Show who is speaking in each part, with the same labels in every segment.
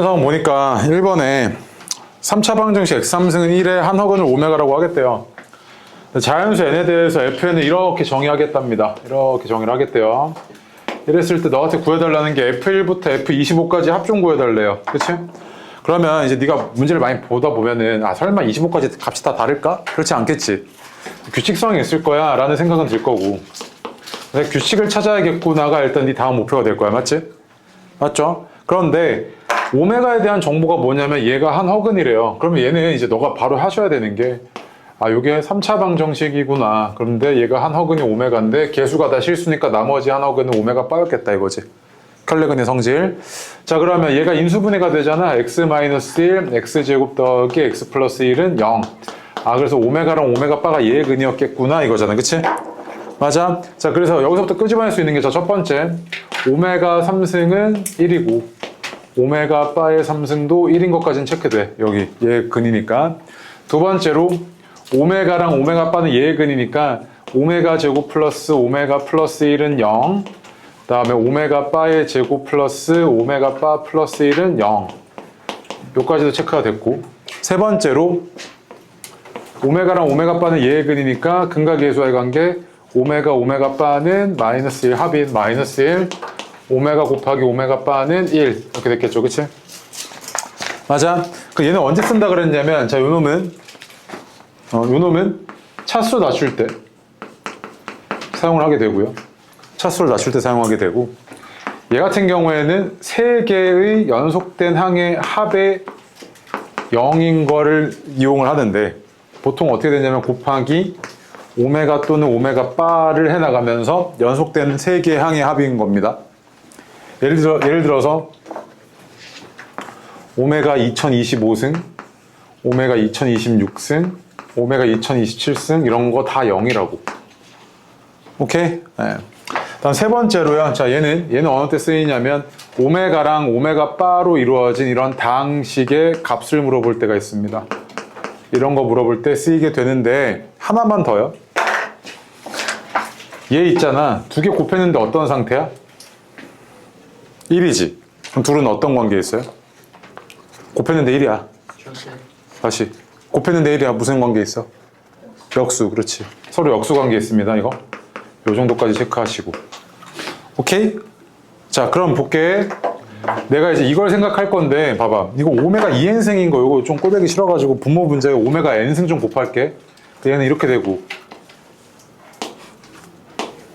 Speaker 1: 상황 보니까 1번에 3차 방정식 x3승은 1에 한 허근을 오메가라고 하겠대요. 자연수 n에 대해서 fn을 이렇게 정의하겠답니다. 이렇게 정의를 하겠대요. 이랬을 때 너한테 구해달라는 게 f1부터 f25까지 합중 구해달래요. 그치? 그러면 이제 네가 문제를 많이 보다 보면은 설마 25까지 값이 다 다를까? 그렇지 않겠지. 규칙성이 있을 거야 라는 생각은 들 거고, 근데 규칙을 찾아야겠구나가 일단 네 다음 목표가 될 거야. 맞지? 맞죠? 그런데 오메가에 대한 정보가 뭐냐면 얘가 한 허근이래요. 그러면 얘는 이제 너가 바로 하셔야 되는 게 요게 3차 방정식이구나. 그런데 얘가 한 허근이 오메가인데 개수가 다 실수니까 나머지 한 허근은 오메가 빠였겠다 이거지. 켈레근의 성질. 자, 그러면 얘가 인수분해가 되잖아. x-1 x제곱 더하기 x 플러스 1은 0. 그래서 오메가랑 오메가 바가 얘의 근이었겠구나 이거잖아. 그치? 맞아? 자, 그래서 여기서부터 끄집어낼 수 있는 게 첫 번째, 오메가 3승은 1이고 오메가 바의 3승도 1인 것까지는 체크돼. 여기 얘의 근이니까. 두 번째로 오메가랑 오메가 바는 얘의 근이니까 오메가 제곱 플러스 오메가 플러스 1은 0. 그 다음에 오메가 바의 제곱 플러스 오메가 바 플러스 1은 0. 요까지도 체크가 됐고, 세 번째로 오메가랑 오메가 바는 얘의 근이니까 근과 계수와의 관계 오메가 오메가 바는 마이너스 1 합인 마이너스 1 오메가 곱하기 오메가 바는 1 이렇게 됐겠죠. 그치? 맞아. 얘는 언제 쓴다 그랬냐면, 자, 요놈은 차수 낮출 때 사용을 하게 되고요. 차수를 낮출 때 사용하게 되고, 얘 같은 경우에는 세 개의 연속된 항의 합의 0인 거를 이용을 하는데, 보통 어떻게 되냐면 곱하기 오메가 또는 오메가 바를 해나가면서 연속된 세 개의 항의 합인 겁니다. 예를 들어서 오메가 2025승, 오메가 2026승, 오메가 2027승 이런 거 다 0이라고. 오케이? 네. 다음 세 번째로요. 자, 얘는 어느 때 쓰이냐면 오메가랑 오메가 바로 이루어진 이런 다항식의 값을 물어볼 때가 있습니다. 이런 거 물어볼 때 쓰이게 되는데, 하나만 더요. 얘 있잖아. 두 개 곱했는데 어떤 상태야? 1이지. 그럼 둘은 어떤 관계에 있어요? 곱했는데 1이야. 다시. 곱했는데 1이야. 무슨 관계에 있어? 역수. 그렇지. 서로 역수 관계에 있습니다. 이거. 요 정도까지 체크하시고. 오케이? 자, 그럼 볼게. 내가 이제 이걸 생각할 건데, 봐봐. 이거 오메가 2n승인 거, 이거 좀 꼴보기 싫어가지고 분모 문제에 오메가 n승 좀 곱할게. 얘는 이렇게 되고,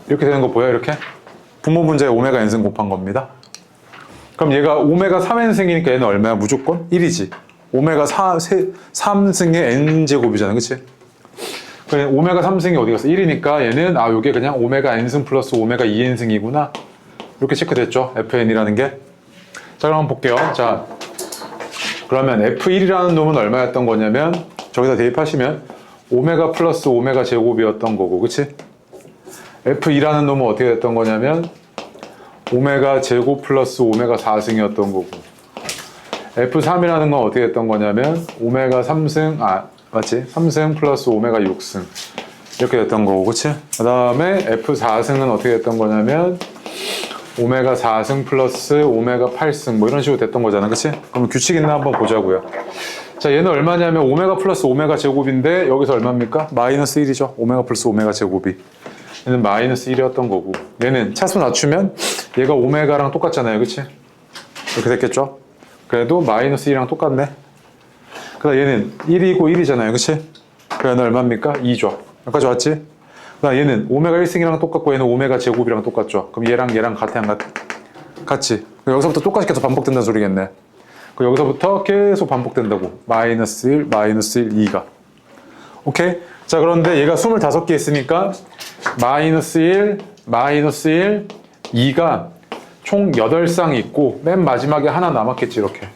Speaker 1: 이렇게 되는 거 보여? 이렇게? 분모 문제에 오메가 n승 곱한 겁니다. 그럼 얘가 오메가 3n승이니까 얘는 얼마야? 무조건 1이지. 오메가 3승의 n제곱이잖아. 그치? 그럼 오메가 3승이 어디 갔어? 1이니까 얘는 요게 그냥 오메가 n승 플러스 오메가 2n승이구나. 이렇게 체크됐죠? fn이라는 게. 자, 그럼 한번 볼게요. 자, 그러면 f1이라는 놈은 얼마였던 거냐면, 저기다 대입하시면 오메가 플러스 오메가 제곱이었던 거고, 그치? f2라는 놈은 어떻게 됐던 거냐면 오메가 제곱 플러스 오메가 4승이었던 거고, f3이라는 건 어떻게 됐던 거냐면 오메가 3승, 맞지? 3승 플러스 오메가 6승 이렇게 됐던 거고, 그치? 그 다음에 f4승은 어떻게 됐던 거냐면 오메가 4승 플러스 오메가 8승 뭐 이런 식으로 됐던 거잖아. 그치? 그럼 규칙 있나 한번 보자고요. 자, 얘는 얼마냐면 오메가 플러스 오메가 제곱인데 여기서 얼마입니까? 마이너스 1이죠. 오메가 플러스 오메가 제곱이. 얘는 마이너스 1이었던 거고, 얘는 차수 낮추면 얘가 오메가랑 똑같잖아요. 그치? 이렇게 됐겠죠? 그래도 마이너스 1이랑 똑같네. 그다음 얘는 1이고 1이잖아요. 그치? 그럼 얘는 얼마입니까? 2죠. 여기까지 왔지? 그다음 얘는 오메가 1승이랑 똑같고 얘는 오메가 제곱이랑 똑같죠. 그럼 얘랑 같아 안 같아? 같지. 여기서부터 똑같이 계속 반복된다는 소리겠네. 그럼 여기서부터 계속 반복된다고. 마이너스 1, 마이너스 1, 2가. 오케이? 자, 그런데 얘가 25개 있으니까 마이너스 1, 마이너스 1, 2가 총 8쌍이 있고 맨 마지막에 하나 남았겠지. 이렇게.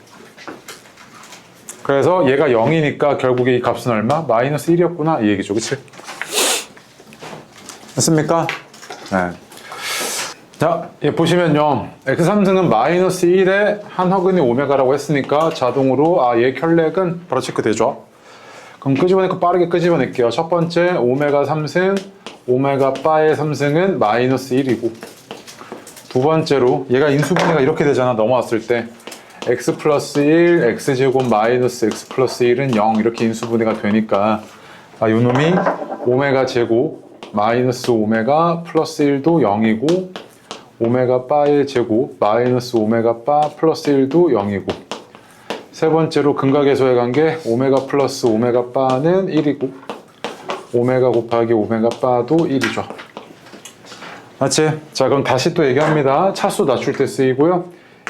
Speaker 1: 그래서 얘가 0이니까 결국에 이 값은 얼마? 마이너스 1이었구나 이 얘기죠. 그치? 됐습니까? 네. 자, 보시면요. x3승은 마이너스 1에 한 허근이 오메가라고 했으니까 자동으로 얘 혈렉은 바로 체크되죠. 그럼 끄집어내고 빠르게 끄집어낼게요. 첫 번째 오메가 3승 오메가 바의 3승은 마이너스 1이고, 두 번째로 얘가 인수분해가 이렇게 되잖아. 넘어왔을 때 x 플러스 1, x제곱 마이너스 x 플러스 1은 0 이렇게 인수분해가 되니까 아, 요 놈이 오메가 제곱 마이너스 오메가 플러스 1도 0이고 오메가 바의 제곱 마이너스 오메가 바 플러스 1도 0이고 세 번째로 근각에서의 관계 오메가 플러스 오메가 바는 1이고 오메가 곱하기 오메가 바도 1이죠. 맞지? 자, 그럼 다시 또 얘기합니다. 차수 낮출 때 쓰이고요.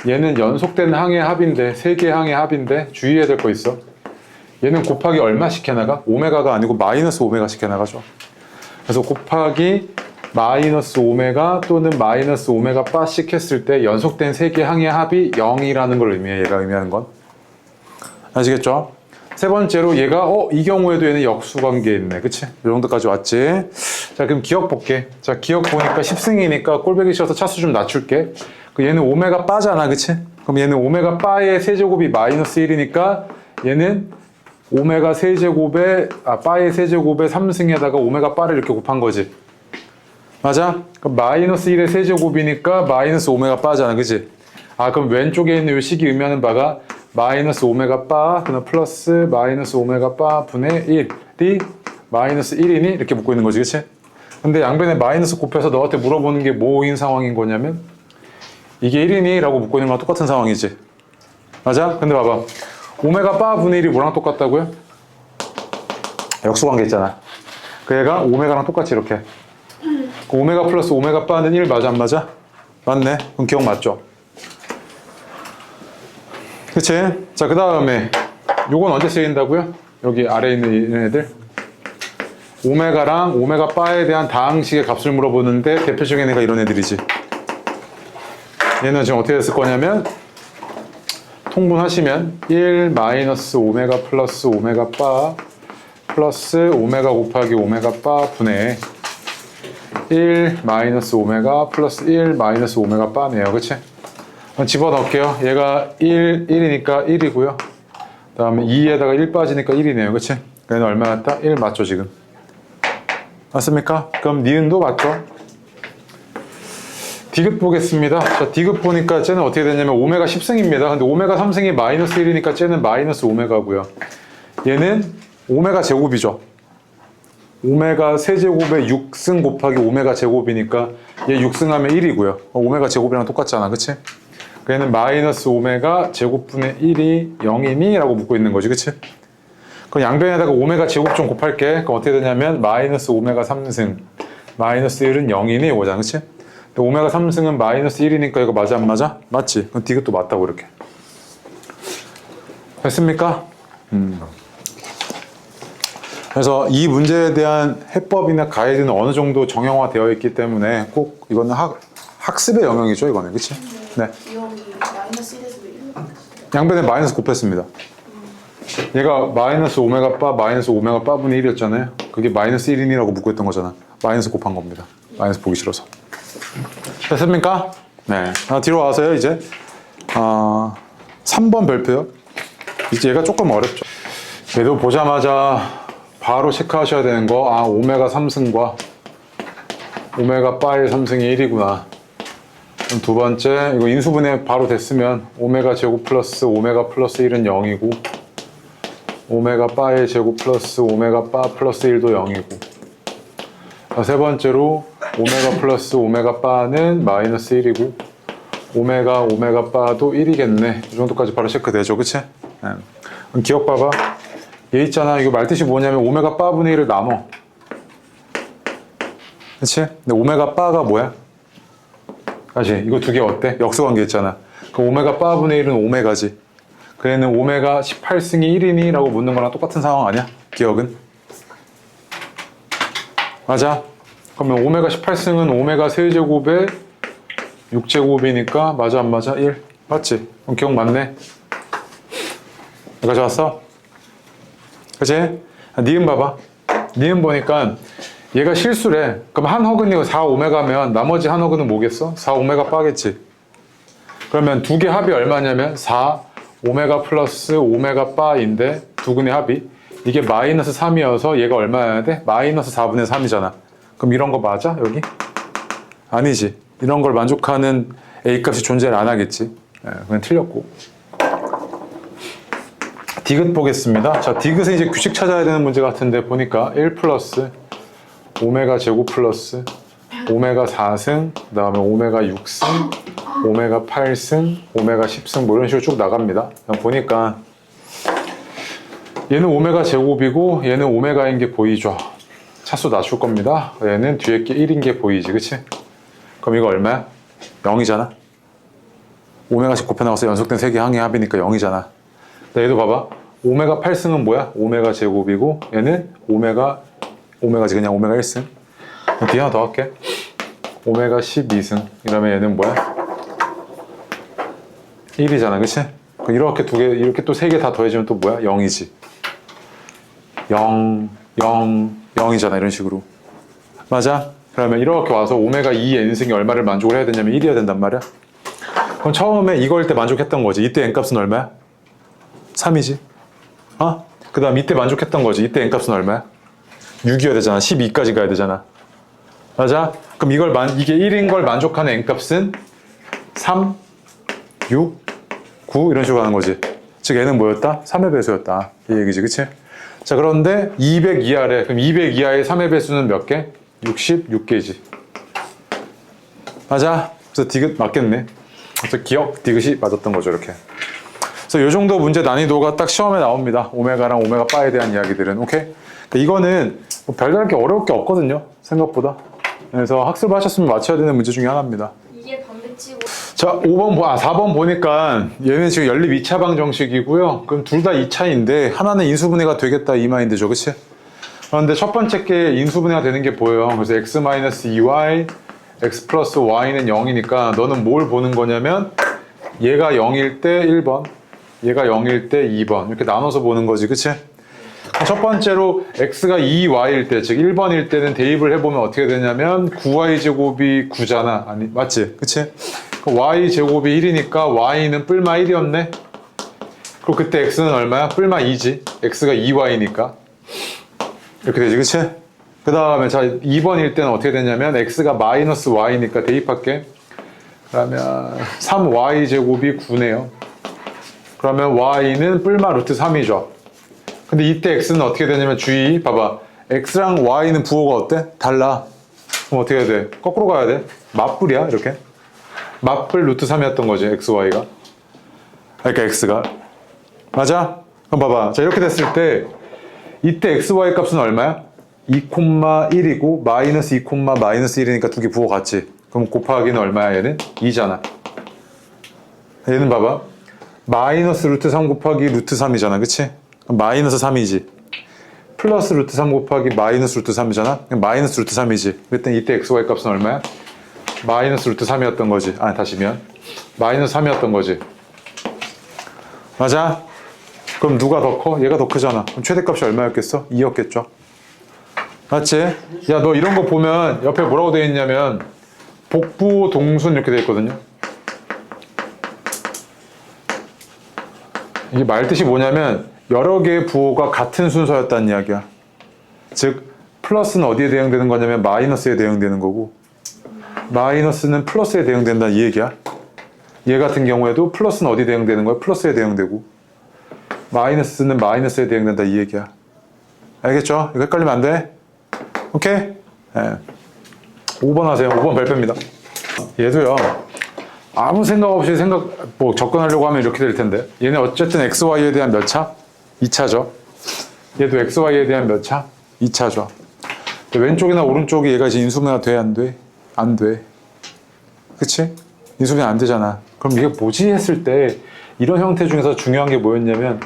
Speaker 1: 얘는 연속된 항의 합인데, 세 개의 항의 합인데 주의해야 될 거 있어. 얘는 곱하기 얼마씩 해나가? 오메가가 아니고 마이너스 오메가씩 해나가죠. 그래서 곱하기 마이너스 오메가 또는 마이너스 오메가 바씩 했을 때 연속된 세 개의 항의 합이 0이라는 걸 의미해. 얘가 의미하는 건. 아시겠죠? 세 번째로 얘가 이 경우에도 얘는 역수관계에 있네. 그치? 이 정도까지 왔지? 자, 그럼 기억 볼게. 자, 기억 보니까 10승이니까 꼴배기 싫어서 차수 좀 낮출게. 얘는 오메가 바잖아. 그치? 그럼 얘는 오메가 바의 세제곱이 마이너스 1이니까 얘는 오메가 세제곱에 바의 세제곱에 3승에다가 오메가 바를 이렇게 곱한 거지. 맞아? 그럼 마이너스 1의 세제곱이니까 마이너스 오메가 바잖아. 그치? 아, 그럼 왼쪽에 있는 이 식이 의미하는 바가 마이너스 오메가 바, 그다음 플러스 마이너스 오메가 바 분의 1이 마이너스 1이니? 이렇게 묻고 있는 거지, 그치? 근데 양변에 마이너스 곱해서 너한테 물어보는 게 뭐인 상황인 거냐면 이게 1이니? 라고 묻고 있는 거랑 똑같은 상황이지. 맞아? 근데 봐봐. 오메가 바 분의 1이 뭐랑 똑같다고요? 역수관계 있잖아. 그 얘가 오메가랑 똑같이 이렇게. 그 오메가 플러스 오메가 바는 1 맞아, 안 맞아? 맞네. 그럼 기억 맞죠? 그치? 자, 그 다음에 요건 언제 쓰인다고요? 여기 아래에 있는 애들 오메가랑 오메가 바에 대한 다항식의 값을 물어보는데 대표적인 애가 이런 애들이지. 얘는 지금 어떻게 됐을 거냐면 통분하시면 1 마이너스 오메가 플러스 오메가 바 플러스 오메가 곱하기 오메가 바 분의 1 마이너스 오메가 플러스 1 마이너스 오메가 바네요. 그치? 집어넣을게요. 얘가 1이니까 1이고요. 그 다음에 2에다가 1 빠지니까 1이네요. 그치? 얘는 얼마였다? 1 맞죠, 지금? 맞습니까? 그럼 니은도 맞죠? 디귿 보겠습니다. 자, 디귿 보니까 쟤는 어떻게 되냐면 오메가 10승입니다. 근데 오메가 3승이 마이너스 1이니까 쟤는 마이너스 오메가고요. 얘는 오메가 제곱이죠. 오메가 세제곱에 6승 곱하기 오메가 제곱이니까 얘 6승하면 1이고요. 오메가 제곱이랑 똑같잖아. 그치? 얘는 마이너스 오메가 제곱분의 1이 0이니? 라고 묻고 있는 거지. 그치? 그럼 양변에다가 오메가 제곱 좀 곱할게. 그럼 어떻게 되냐면 마이너스 오메가 3승 마이너스 1은 0이니? 이거잖아. 그치? 근데 오메가 3승은 마이너스 1이니까 이거 맞아, 안 맞아? 맞지? 그럼 디귿도 맞다고 이렇게. 됐습니까? 그래서 이 문제에 대한 해법이나 가이드는 어느 정도 정형화되어 있기 때문에 꼭 이거는 학습의 영역이죠. 이거는. 그치? 네.
Speaker 2: 마이너스 1에서 1.
Speaker 1: 양변에 마이너스 곱했습니다. 얘가 마이너스 오메가 바 마이너스 오메가 바 분의 1이었잖아요. 그게 마이너스 1이라고 묻고 있던 거잖아. 마이너스 곱한 겁니다. 마이너스 보기 싫어서. 됐습니까? 네. 뒤로 와서요, 이제. 3번 별표요. 이제 얘가 조금 어렵죠. 얘도 보자마자 바로 체크하셔야 되는 거. 오메가 3승과 오메가 바의 3승이 1이구나. 그럼 두 번째, 이거 인수분해 바로 됐으면 오메가 제곱 플러스 오메가 플러스 1은 0이고 오메가 바의 제곱 플러스 오메가 바 플러스 1도 0이고 세 번째로 오메가 플러스 오메가 바는 마이너스 1이고 오메가 바도 1이겠네. 이 정도까지 바로 체크되죠. 그치? 네. 그럼 기억 봐봐. 얘 있잖아. 이거 말뜻이 뭐냐면 오메가 바 분의 1을 나눠. 그치? 근데 오메가 바가 뭐야? 다시 이거 두 개 어때? 역수관계 있잖아. 그 오메가 바 분의 1은 오메가지. 그애는 오메가 18승이 1이니? 라고 묻는 거랑 똑같은 상황 아니야? 기억은? 맞아? 그러면 오메가 18승은 오메가 세제곱에 6제곱이니까 맞아, 안 맞아? 1. 맞지? 그럼 기억 맞네. 여기까지 왔어? 그치? 니은 봐봐. 니은 보니까 얘가 실수래. 그럼 한 허근이 4오메가면 나머지 한 허근은 뭐겠어? 4오메가 바겠지. 그러면 두 개 합이 얼마냐면 4오메가 플러스 오메가 바인데 두 근의 합이 이게 마이너스 3이어서 얘가 얼마여야 돼? 마이너스 4분의 3이잖아. 그럼 이런 거 맞아? 여기? 아니지. 이런 걸 만족하는 A값이 존재를 안 하겠지. 그냥 틀렸고. 디귿 보겠습니다. 자, 디귿은 이제 규칙 찾아야 되는 문제 같은데 보니까 1 플러스 오메가 제곱 플러스 오메가 4승, 그 다음에 오메가 6승, 오메가 8승, 오메가 10승 뭐 이런 식으로 쭉 나갑니다. 그냥 보니까 얘는 오메가 제곱이고 얘는 오메가인 게 보이죠. 차수 낮출 겁니다. 얘는 뒤에 게 1인 게 보이지, 그치? 그럼 이거 얼마야? 0이잖아. 오메가씩 곱해 나가서 연속된 3개 항의 합이니까 0이잖아. 얘도 봐봐. 오메가 8승은 뭐야? 오메가 제곱이고 얘는 오메가지 그냥 오메가 1승. 뒤에 하나 더 할게. 오메가 12승. 이러면 얘는 뭐야? 1이잖아, 그치? 이렇게 두 개, 이렇게 또 3개 다 더해지면 또 뭐야? 0이지. 0, 0, 0이잖아, 이런 식으로. 맞아? 그러면 이렇게 와서 오메가 2 n승이 얼마를 만족을 해야 되냐면 1이어야 된단 말이야. 그럼 처음에 이거일 때 만족했던 거지. 이때 n값은 얼마야? 3이지. 어? 그 다음 이때 만족했던 거지. 이때 n값은 얼마야? 6이어야 되잖아. 12까지 가야 되잖아. 맞아? 그럼 이게 1인 걸 만족하는 n값은 3, 6, 9 이런 식으로 가는 거지. 즉 얘는 뭐였다? 3의 배수였다. 이 얘기지, 그치? 자, 그런데 200 이하래. 그럼 200 이하의 3의 배수는 몇 개? 66개지. 맞아? 그래서 디귿 맞겠네. 그래서 기억 디귿이 맞았던 거죠, 이렇게. 그래서 이 정도 문제 난이도가 딱 시험에 나옵니다. 오메가랑 오메가 바에 대한 이야기들은. 오케이? 그러니까 이거는 뭐 별다른 게 어려울 게 없거든요. 생각보다. 그래서 학습을 하셨으면 맞춰야 되는 문제 중에 하나입니다.
Speaker 2: 이게 반대치고.
Speaker 1: 자, 4번 보니까 얘는 지금 연립 2차 방정식이고요. 그럼 둘 다 2차인데 하나는 인수분해가 되겠다 이 마인드죠. 그치? 그런데 첫 번째 게 인수분해가 되는 게 보여요. 그래서 x-2y, x 플러스 y는 0이니까 너는 뭘 보는 거냐면 얘가 0일 때 1번, 얘가 0일 때 2번 이렇게 나눠서 보는 거지. 그치? 첫 번째로 x가 2y일 때, 즉 1번일 때는 대입을 해보면 어떻게 되냐면 9y제곱이 9잖아. 아니, 맞지? 그치? y제곱이 1이니까 y는 뿔마 1이었네? 그리고 그때 x는 얼마야? 뿔마 2지. x가 2y니까. 이렇게 되지, 그치? 그 다음에 자 2번일 때는 어떻게 되냐면 x가 마이너스 y니까 대입할게. 그러면 3y제곱이 9네요. 그러면 y는 뿔마 루트 3이죠. 근데 이때 x는 어떻게 되냐면 주의 봐봐. x랑 y는 부호가 어때? 달라. 그럼 어떻게 해야 돼? 거꾸로 가야 돼. 맞불이야 이렇게. 맞불 루트 3이었던 거지 x, y가. 그러니까 x가. 맞아? 그럼 봐봐. 자 이렇게 됐을 때 이때 x, y 값은 얼마야? 2,1이고 마이너스 2, 마이너스 1이니까 두 개 부호 같지? 그럼 곱하기는 얼마야 얘는? 2잖아. 얘는 봐봐. 마이너스 루트 3 곱하기 루트 3이잖아. 그치? 그럼 마이너스 3이지. 플러스 루트 3 곱하기 마이너스 루트 3이잖아. 그럼 마이너스 루트 3이지. 그랬더니 이때 x, y 값은 얼마야? 마이너스 루트 3이었던 거지. 아니 다시면 마이너스 3이었던 거지. 맞아? 그럼 누가 더 커? 얘가 더 크잖아. 그럼 최대값이 얼마였겠어? 2였겠죠. 맞지? 야, 너 이런 거 보면 옆에 뭐라고 되어 있냐면 복부 동순 이렇게 되어 있거든요. 이게 말 뜻이 뭐냐면 여러 개의 부호가 같은 순서였다는 이야기야. 즉 플러스는 어디에 대응되는 거냐면 마이너스에 대응되는 거고 마이너스는 플러스에 대응된다 이 얘기야. 얘 같은 경우에도 플러스는 어디에 대응되는 거야? 플러스에 대응되고 마이너스는 마이너스에 대응된다 이 얘기야. 알겠죠? 이거 헷갈리면 안 돼. 오케이? 네. 5번 하세요. 5번 발표입니다. 얘도요. 아무 생각 없이 접근하려고 하면 이렇게 될 텐데 얘는 어쨌든 XY에 대한 몇 차? 2차죠. 얘도 XY에 대한 몇 차? 2차죠. 왼쪽이나 오른쪽이 얘가 이제 인수분해가 돼? 안 돼? 안 돼. 그치? 인수분해 안 되잖아. 그럼 이게 뭐지? 했을 때 이런 형태 중에서 중요한 게 뭐였냐면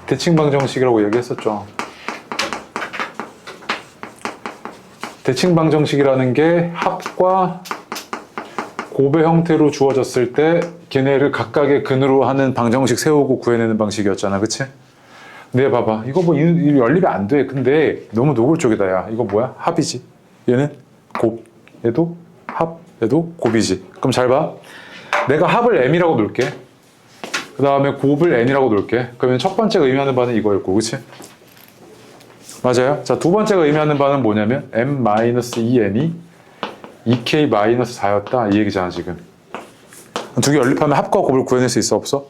Speaker 1: 대칭방정식이라고 얘기했었죠. 대칭방정식이라는 게 합과 곱의 형태로 주어졌을 때 걔네를 각각의 근으로 하는 방정식 세우고 구해내는 방식이었잖아. 그치? 근데 봐봐. 이거 뭐 연립이 안 돼. 근데 너무 노골적이다. 야. 이거 뭐야? 합이지. 얘는 곱. 얘도 합. 얘도 곱이지. 그럼 잘 봐. 내가 합을 m이라고 놓을게. 그 다음에 곱을 n이라고 놓을게. 그러면 첫 번째가 의미하는 바는 이거였고. 그치? 맞아요? 자, 두 번째가 의미하는 바는 뭐냐면 m-2n이 2k-4였다 이 얘기잖아 지금. 두 개 연립하면 합과 곱을 구해낼 수 있어 없어?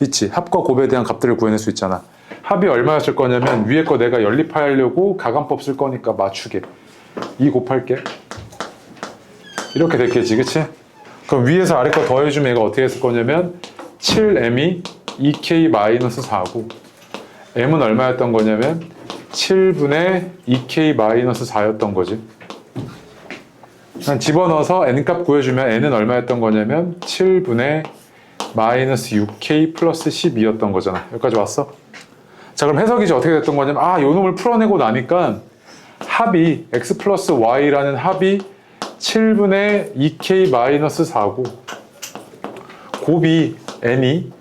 Speaker 1: 있지. 합과 곱에 대한 값들을 구해낼 수 있잖아. 합이 얼마였을 거냐면 위에 거 내가 연립하려고 가감법 쓸 거니까 맞추게 2 곱할게. 이렇게 됐겠지, 그치? 그럼 위에서 아래 거 더해주면 얘가 어떻게 했을 거냐면 7m이 2k-4고 m은 얼마였던 거냐면 7분의 2k-4였던 거지. 그냥 집어넣어서 n값 구해주면 n은 얼마였던 거냐면 7분의 마이너스 6k 플러스 12였던 거잖아. 여기까지 왔어? 자, 그럼 해석이 이제 어떻게 됐던 거냐면 요 놈을 풀어내고 나니까 합이 x 플러스 y라는 합이 7분의 2k-4고 곱이 n이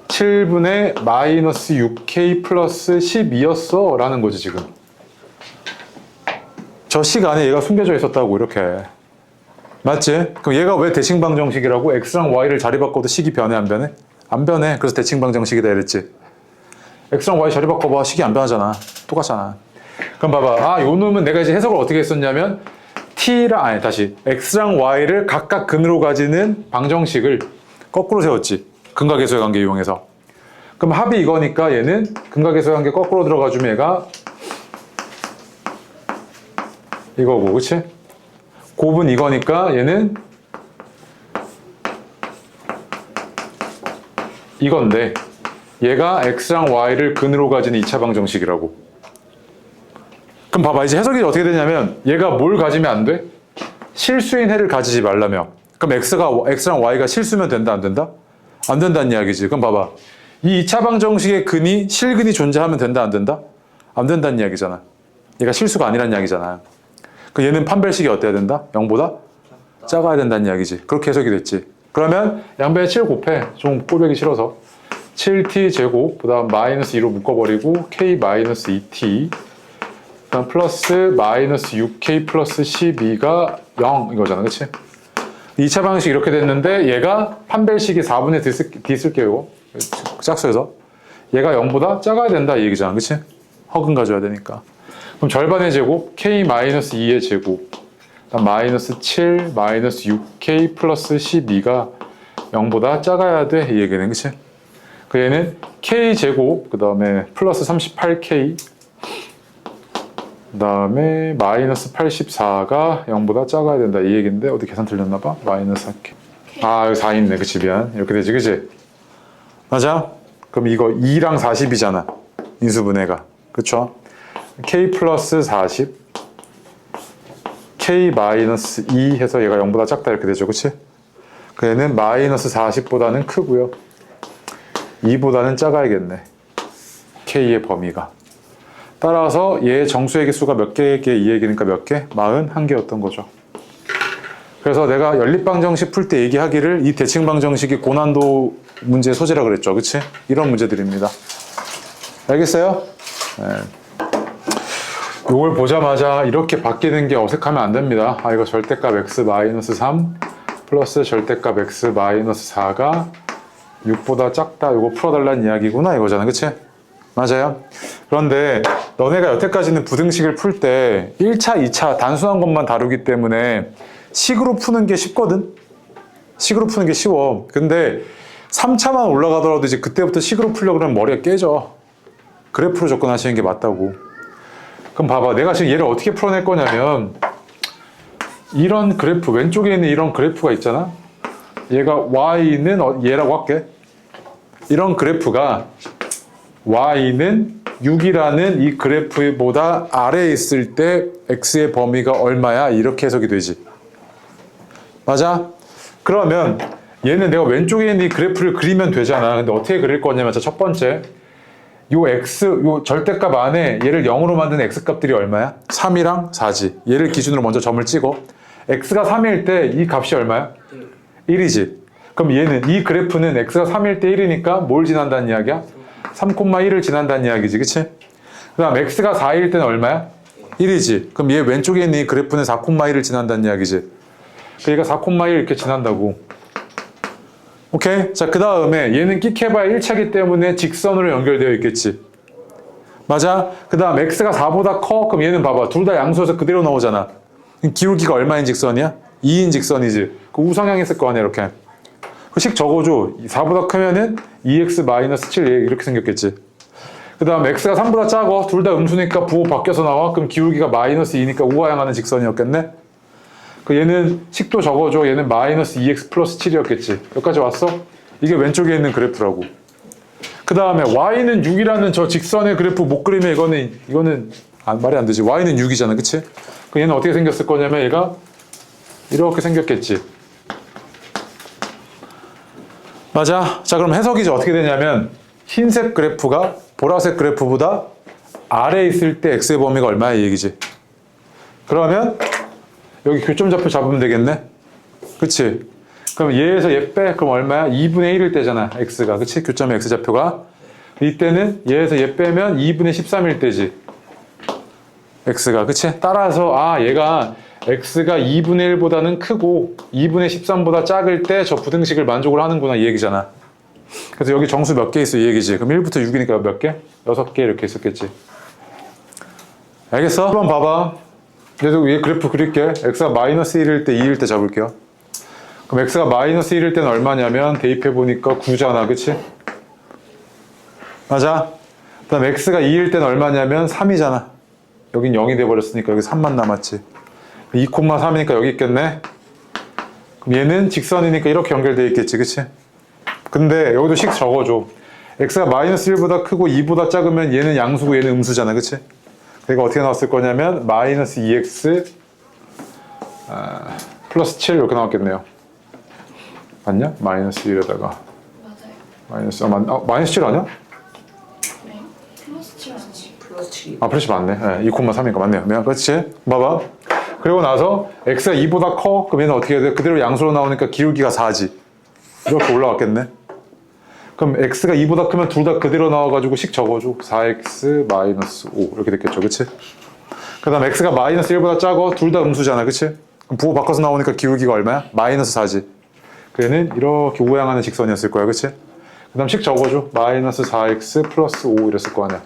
Speaker 1: 7분의 마이너스 6k 플러스 12였어 라는 거지 지금. 저 식 안에 얘가 숨겨져 있었다고 이렇게. 맞지? 그럼 얘가 왜 대칭방정식이라고? x랑 y를 자리 바꿔도 식이 변해 안 변해? 안 변해. 그래서 대칭방정식이다 이랬지. x랑 y 자리 바꿔봐. 식이 안 변하잖아. 똑같잖아. 그럼 봐봐. 요 놈은 내가 이제 해석을 어떻게 했었냐면 다시 x랑 y를 각각 근으로 가지는 방정식을 거꾸로 세웠지. 근각계수의 관계 이용해서. 그럼 합이 이거니까 얘는 근각계수의 관계 거꾸로 들어가주면 얘가 이거고, 그치? 곱은 이거니까 얘는 이건데 얘가 x랑 y를 근으로 가지는 2차 방정식이라고. 그럼 봐봐. 이제 해석이 어떻게 되냐면 얘가 뭘 가지면 안 돼? 실수인 해를 가지지 말라며. 그럼 x랑 y가 실수면 된다 안 된다? 안 된다는 이야기지. 그럼 봐봐. 이 2차 방정식의 근이 실근이 존재하면 된다 안 된다? 안 된다는 이야기잖아. 얘가 실수가 아니란 이야기잖아. 그 얘는 판별식이 어때야 된다? 0보다 작아야 된다는 이야기지. 그렇게 해석이 됐지. 그러면 양변에 7 곱해. 좀 꼴보기 싫어서 7t 제곱 그 다음 마이너스 2로 묶어버리고 k 마이너스 2t 그 다음 플러스 마이너스 6k 플러스 12가 0 이거잖아. 그치? 2차 방식 이렇게 됐는데 얘가 판별식이 4분의 d 쓸게요. 짝수에서 얘가 0보다 작아야 된다 이 얘기잖아. 그치? 허근 가져야 되니까. 그럼 절반의 제곱 k-2의 제곱 마이너스 7 마이너스 6k 플러스 12가 0보다 작아야 돼 이 얘기는. 그치? 그 얘는 k 제곱 그 다음에 플러스 38k 그 다음에 마이너스 84가 0보다 작아야 된다 이 얘기인데 어디 계산 틀렸나봐. 마이너스 4k 여기 4 있네. 그치? 미안. 이렇게 되지. 그치? 맞아? 그럼 이거 2랑 40이잖아 인수분해가. 그쵸? k 플러스 40 k 마이너스 2 해서 얘가 0보다 작다 이렇게 되죠. 그치? 그 얘는 마이너스 40보다는 크고요 2보다는 작아야겠네 k의 범위가. 따라서 얘 정수의 개수가 몇 개의 이 얘기니까 몇 개? 41개였던 거죠. 그래서 내가 연립방정식 풀 때 얘기하기를 이 대칭방정식이 고난도 문제 소재라 그랬죠. 그치? 이런 문제들입니다. 알겠어요? 네. 이걸 보자마자 이렇게 바뀌는 게 어색하면 안 됩니다. 이거 절대값 x-3 플러스 절대값 x-4가 6보다 작다. 이거 풀어달라는 이야기구나 이거잖아. 그치? 맞아요? 그런데 너네가 여태까지는 부등식을 풀 때 1차, 2차 단순한 것만 다루기 때문에 식으로 푸는 게 쉽거든? 식으로 푸는 게 쉬워. 근데 3차만 올라가더라도 이제 그때부터 식으로 풀려고 그러면 머리가 깨져. 그래프로 접근하시는 게 맞다고. 그럼 봐봐. 내가 지금 얘를 어떻게 풀어낼 거냐면 이런 그래프, 왼쪽에 있는 이런 그래프가 있잖아. 얘가 y는 얘라고 할게. 이런 그래프가 y는 6이라는 이 그래프보다 아래에 있을 때 x의 범위가 얼마야? 이렇게 해석이 되지. 맞아? 그러면 얘는 내가 왼쪽에 있는 이 그래프를 그리면 되잖아. 근데 어떻게 그릴 거냐면 첫 번째 요 절대값 안에 얘를 0으로 만드는 x값들이 얼마야? 3이랑 4지. 얘를 기준으로 먼저 점을 찍어. x가 3일 때 이 값이 얼마야? 1이지. 그럼 얘는 이 그래프는 x가 3일 때 1이니까 뭘 지난다는 이야기야? 3,1을 지난다는 이야기지. 그치? 그 다음 x가 4일 때는 얼마야? 1이지. 그럼 얘 왼쪽에 있는 이 그래프는 4,1을 지난다는 이야기지. 그러니까 4,1 이렇게 지난다고. 오케이? 자, 그 다음에 얘는 끽해봐야 1차기 때문에 직선으로 연결되어 있겠지. 맞아? 그 다음 x가 4보다 커? 그럼 얘는 봐봐. 둘 다 양수에서 그대로 나오잖아. 기울기가 얼마인 직선이야? 2인 직선이지. 그 우상향 했을 거 아니야 이렇게. 그 식 적어줘. 4보다 크면은 2x-7 이렇게 생겼겠지. 그 다음 x가 3보다 작아. 둘 다 음수니까 부호 바뀌어서 나와. 그럼 기울기가 -2니까 우와 향하는 직선이었겠네. 그 얘는 식도 적어줘. 얘는 -2x 플러스 7이었겠지. 여기까지 왔어? 이게 왼쪽에 있는 그래프라고. 그 다음에 y는 6이라는 저 직선의 그래프 못 그리면 이거는 말이 안 되지. y는 6이잖아. 그치? 그 얘는 어떻게 생겼을 거냐면 얘가 이렇게 생겼겠지. 맞아. 자, 그럼 해석이 어떻게 되냐면 흰색 그래프가 보라색 그래프보다 아래에 있을 때 x의 범위가 얼마야 이 얘기지. 그러면 여기 교점좌표 잡으면 되겠네. 그치? 그럼 얘에서 얘 빼. 그럼 얼마야? 2분의 1일 때잖아. x가. 그치? 교점의 x좌표가. 이때는 얘에서 얘 빼면 2분의 13일 때지. x가. 그치? 따라서 얘가 x가 2분의 1보다는 크고 2분의 13보다 작을 때 저 부등식을 만족을 하는구나 이 얘기잖아. 그래서 여기 정수 몇 개 있어 이 얘기지. 그럼 1부터 6이니까 몇 개? 6개 이렇게 있었겠지. 알겠어? 한번 봐봐. 계속 위에 그래프 그릴게. x가 -1일 때 2일 때 잡을게요. 그럼 x가 -1일 때는 얼마냐면 대입해보니까 9잖아. 그치? 맞아? 그 다음 x가 2일 때는 얼마냐면 3이잖아. 여긴 0이 돼버렸으니까 여기 3만 남았지. 2,3이니까 여기 있겠네. 그럼 얘는 직선이니까 이렇게 연결되어 있겠지. 그치? 근데 여기도 식 적어줘. x가 -1보다 크고 2보다 작으면 얘는 양수고 얘는 음수잖아. 그치? 그러니까 어떻게 나왔을 거냐면 -2x 플러스 7 이렇게 나왔겠네요. 맞냐? -1에다가
Speaker 2: 맞아요.
Speaker 1: -7 아니야?
Speaker 2: 네. 플러스 7 아니지?
Speaker 3: 플러스 7.
Speaker 1: 플러스 맞네. 네, 2,3이니까 맞네요. 네, 그렇지? 봐봐. 그리고 나서 x가 2보다 커? 그럼 얘는 어떻게 해야 돼? 그대로 양수로 나오니까 기울기가 4지. 이렇게 올라왔겠네. 그럼 x가 2보다 크면 둘 다 그대로 나와가지고 식 적어줘. 4x-5 이렇게 됐겠죠. 그치? 그 다음 x가 -1보다 작아. 둘 다 음수잖아. 그치? 그럼 부호 바꿔서 나오니까 기울기가 얼마야? -4지. 그애는 이렇게 우회향하는 직선이었을 거야. 그치? 그 다음 식 적어줘. -4x 플러스 5 이랬을 거 아니야.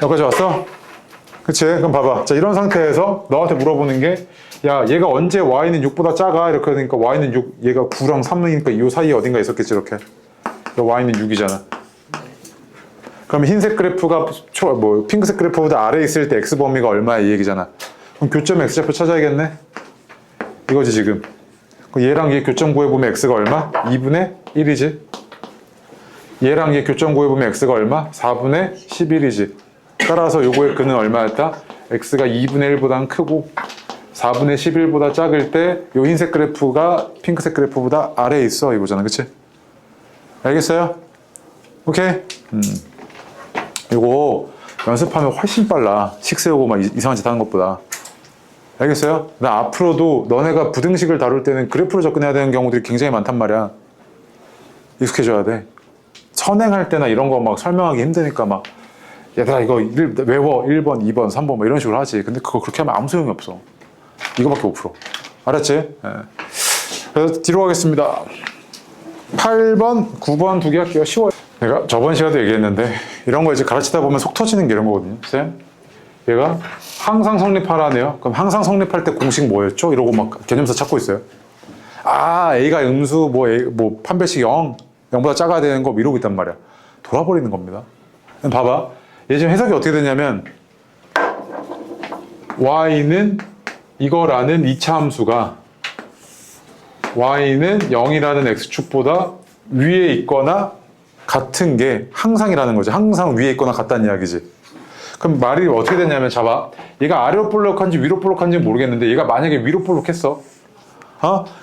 Speaker 1: 여기까지 왔어? 그치? 그럼 봐봐. 자, 이런 상태에서 너한테 물어보는 게, 야, 얘가 언제 y는 6보다 작아? 이렇게 하니까 y는 6, 얘가 9랑 3이니까 이 사이에 어딘가 있었겠지, 이렇게. y는 6이잖아. 그럼 흰색 그래프가, 핑크색 그래프보다 아래에 있을 때 x 범위가 얼마야? 이 얘기잖아. 그럼 교점 x좌표 찾아야겠네? 이거지, 지금. 그럼 얘랑 얘 교점 구해보면 x가 얼마? 2분의 1이지. 얘랑 얘 교점 구해보면 x가 얼마? 4분의 11이지. 따라서 요거의 근은 얼마였다? x가 2분의 1보다는 크고 4분의 11보다 작을 때 요 흰색 그래프가 핑크색 그래프보다 아래에 있어 이거잖아. 그치? 알겠어요? 오케이? 요거 연습하면 훨씬 빨라. 식 세우고 막 이상한 짓 하는 것보다. 알겠어요? 나 앞으로도 너네가 부등식을 다룰 때는 그래프로 접근해야 되는 경우들이 굉장히 많단 말이야. 익숙해져야 돼. 선행할 때나 이런 거 막 설명하기 힘드니까 막 얘들아 이거 외워 1번, 2번, 3번 뭐 이런 식으로 하지. 근데 그거 그렇게 하면 아무 소용이 없어. 이거밖에 못 풀어. 알았지? 예. 그래서 뒤로 가겠습니다. 8번, 9번 두 개 할게요. 쉬워요. 내가 저번 시간에도 얘기했는데 이런 거 이제 가르치다 보면 속 터지는 게 이런 거거든요. 쌤, 얘가 항상 성립하라네요. 그럼 항상 성립할 때 공식 뭐였죠? 이러고 막 개념서 찾고 있어요. A가 음수 뭐 판별식 0보다 작아야 되는 거 이러고 있단 말이야. 돌아버리는 겁니다. 봐봐. 얘 지금 해석이 어떻게 되냐면 y는 이거라는 2차 함수가 y는 0이라는 x축보다 위에 있거나 같은 게 항상이라는 거지. 항상 위에 있거나 같다는 이야기지. 그럼 말이 어떻게 되냐면 잡아. 얘가 아래로 볼록한지 위로 볼록한지 모르겠는데 얘가 만약에 위로 볼록했어.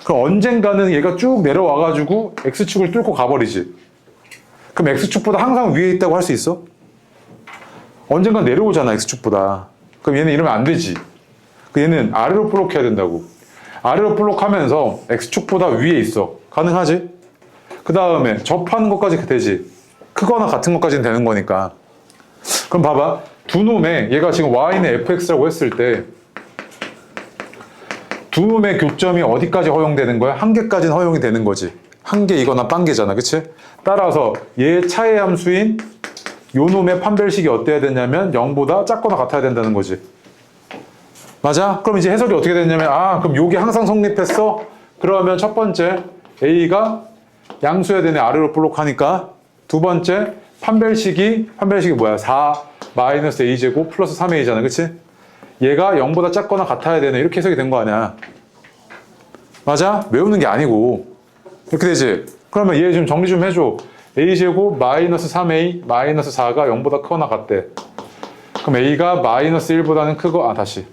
Speaker 1: 그럼 언젠가는 얘가 쭉 내려와가지고 x축을 뚫고 가버리지. 그럼 x축보다 항상 위에 있다고 할 수 있어? 언젠가 내려오잖아, x축보다. 그럼 얘는 이러면 안 되지. 얘는 아래로 볼록해야 된다고. 아래로 볼록하면서 x축보다 위에 있어. 가능하지? 그 다음에 접하는 것까지 되지. 크거나 같은 것까지는 되는 거니까. 그럼 봐봐. 두 놈의 얘가 지금 y는 fx라고 했을 때 두 놈의 교점이 어디까지 허용되는 거야? 한 개까지는 허용이 되는 거지. 한 개이거나 딴 개잖아. 그치? 따라서 얘 차의 함수인 요 놈의 판별식이 어때야 되냐면 0보다 작거나 같아야 된다는 거지. 맞아? 그럼 이제 해석이 어떻게 되냐면 그럼 요게 항상 성립했어? 그러면 첫 번째 A가 양수해야 되네. 아래로 볼록하니까. 두 번째 판별식이 뭐야? 4 마이너스 A제곱 플러스 3A잖아. 그치? 얘가 0보다 작거나 같아야 되네. 이렇게 해석이 된 거 아니야. 맞아? 외우는 게 아니고. 이렇게 되지? 그러면 얘 좀 정리 좀 해줘. A제곱 마이너스 3A 마이너스 4가 0보다 크거나 같대. 그럼 A가 마이너스 1보다는 다시.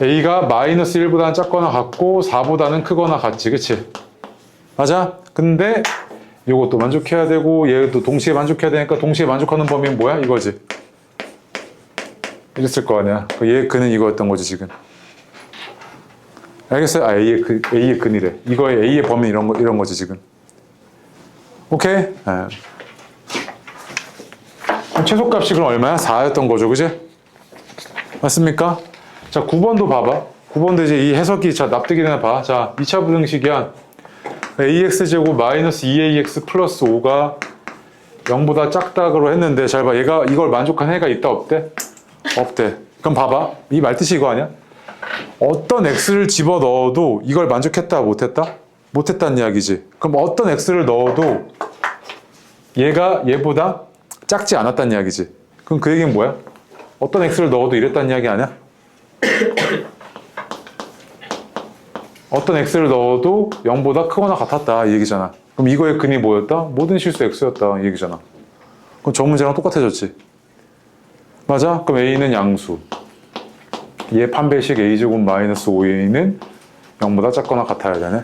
Speaker 1: A가 마이너스 1보다는 작거나 같고 4보다는 크거나 같지. 그치? 맞아? 근데 이것도 만족해야 되고 얘도 동시에 만족해야 되니까 동시에 만족하는 범위는 뭐야? 이거지. 이랬을 거 아니야. 그는 이거였던 거지 지금. 알겠어요? A의 근이래. 이거의 A의 범위는 이런 거지 지금. 오케이? 네. 그럼 최소값이 그럼 얼마야? 4였던 거죠. 그지? 맞습니까? 자, 9번도 봐봐. 9번도 이제 이 해석이 납득이 되나 봐. 자, 2차 부등식이야. AX제곱 마이너스 2AX 플러스 5가 0보다 작다고 했는데 잘 봐. 얘가 이걸 만족한 해가 있다 없대? 없대. 그럼 봐봐. 이 말뜻이 이거 아니야? 어떤 X를 집어넣어도 이걸 만족했다 못했다? 못했다는 이야기지. 그럼 어떤 X를 넣어도 얘가 얘보다 작지 않았다는 이야기지. 그럼 그 얘기는 뭐야? 어떤 X를 넣어도 이랬다는 이야기 아니야? 어떤 X를 넣어도 0보다 크거나 같았다 이 얘기잖아. 그럼 이거의 근이 뭐였다? 모든 실수 X였다 이 얘기잖아. 그럼 저 문제랑 똑같아졌지. 맞아? 그럼 A는 양수. 얘 판별식 A제곱 마이너스 5A는 0보다 작거나 같아야 되네.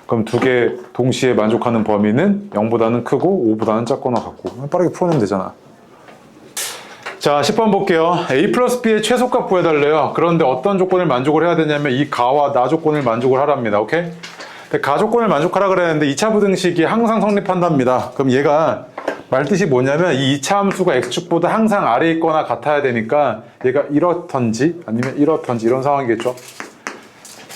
Speaker 1: 그럼 두 개 동시에 만족하는 범위는 0보다는 크고 5보다는 작거나 같고. 빠르게 풀어내면 되잖아. 자, 10번 볼게요. A 플러스 B의 최소값 구해달래요. 그런데 어떤 조건을 만족을 해야 되냐면 이 가와 나 조건을 만족을 하랍니다. 오케이? 가 조건을 만족하라 그랬는데 2차 부등식이 항상 성립한답니다. 그럼 얘가 말뜻이 뭐냐면 이 2차 함수가 x축보다 항상 아래에 있거나 같아야 되니까 얘가 이렇던지 아니면 이렇던지 이런 상황이겠죠.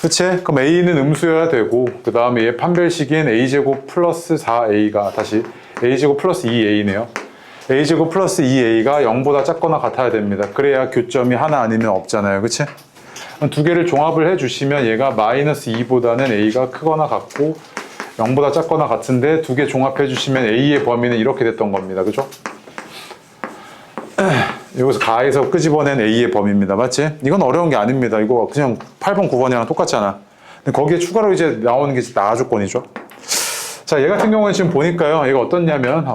Speaker 1: 그치? 그럼 A는 음수여야 되고 그 다음에 얘 판별식인 A제곱 플러스 4A가 다시 A제곱 플러스 2A네요. A제곱 플러스 2A가 0보다 작거나 같아야 됩니다. 그래야 교점이 하나 아니면 없잖아요. 그치? 두 개를 종합을 해주시면 얘가 마이너스 2보다는 A가 크거나 같고 0보다 작거나 같은데 두 개 종합해주시면 A의 범위는 이렇게 됐던 겁니다. 그죠? 여기서 가에서 끄집어낸 A의 범위입니다. 맞지? 이건 어려운 게 아닙니다. 이거 그냥 8번, 9번이랑 똑같잖아. 근데 거기에 추가로 이제 나오는 게 나 조건이죠. 자, 얘 같은 경우는 지금 보니까요. 얘가 어떻냐면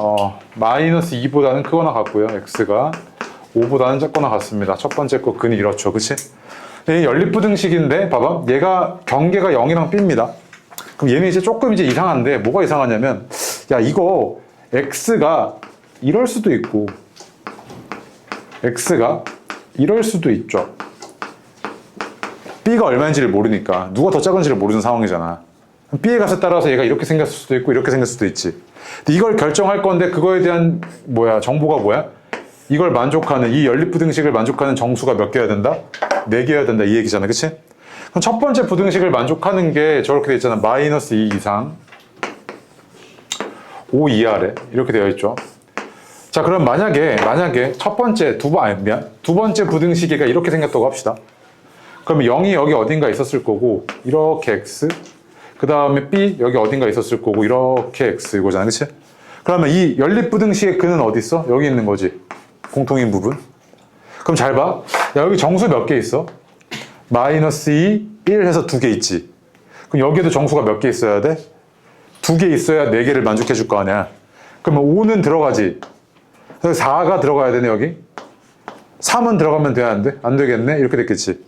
Speaker 1: 마이너스 2보다는 크거나 같고요. X가 5보다는 작거나 같습니다. 첫 번째 거 근이 이렇죠. 그치? 얘 연립부등식인데 봐봐. 얘가 경계가 0이랑 B입니다. 그럼 얘는 이제 조금 이제 이상한데 뭐가 이상하냐면 야 이거 X가 이럴 수도 있고 X가 이럴 수도 있죠. B가 얼마인지를 모르니까 누가 더 작은지를 모르는 상황이잖아. B의 값에 따라서 얘가 이렇게 생겼을 수도 있고 이렇게 생겼을 수도 있지. 근데 이걸 결정할 건데 그거에 대한 정보가 뭐야? 이걸 만족하는 이 연립부등식을 만족하는 정수가 몇 개여야 된다? 4개여야 된다 이 얘기잖아. 그치? 그럼 첫 번째 부등식을 만족하는 게 저렇게 돼 있잖아. 마이너스 2 이상 5 이하래 이렇게 되어 있죠. 자, 그럼 만약에 첫 번째 두 번째 부등식이가 이렇게 생겼다고 합시다. 그러면 0이 여기 어딘가 있었을 거고 이렇게 x 그 다음에 b 여기 어딘가 있었을 거고 이렇게 x 이거잖아. 그치? 그러면 이 연립부등식의 근은 어디 있어? 여기 있는 거지. 공통인 부분. 그럼 잘 봐. 야, 여기 정수 몇 개 있어? 마이너스 2, 1 해서 2개 있지. 그럼 여기에도 정수가 몇 개 있어야 돼? 2개 있어야 4개를 만족해 줄 거 아니야. 그러면 5는 들어가지. 그래서 4가 들어가야 되네 여기. 3은 들어가면 돼야 안 돼? 안 되겠네? 이렇게 됐겠지.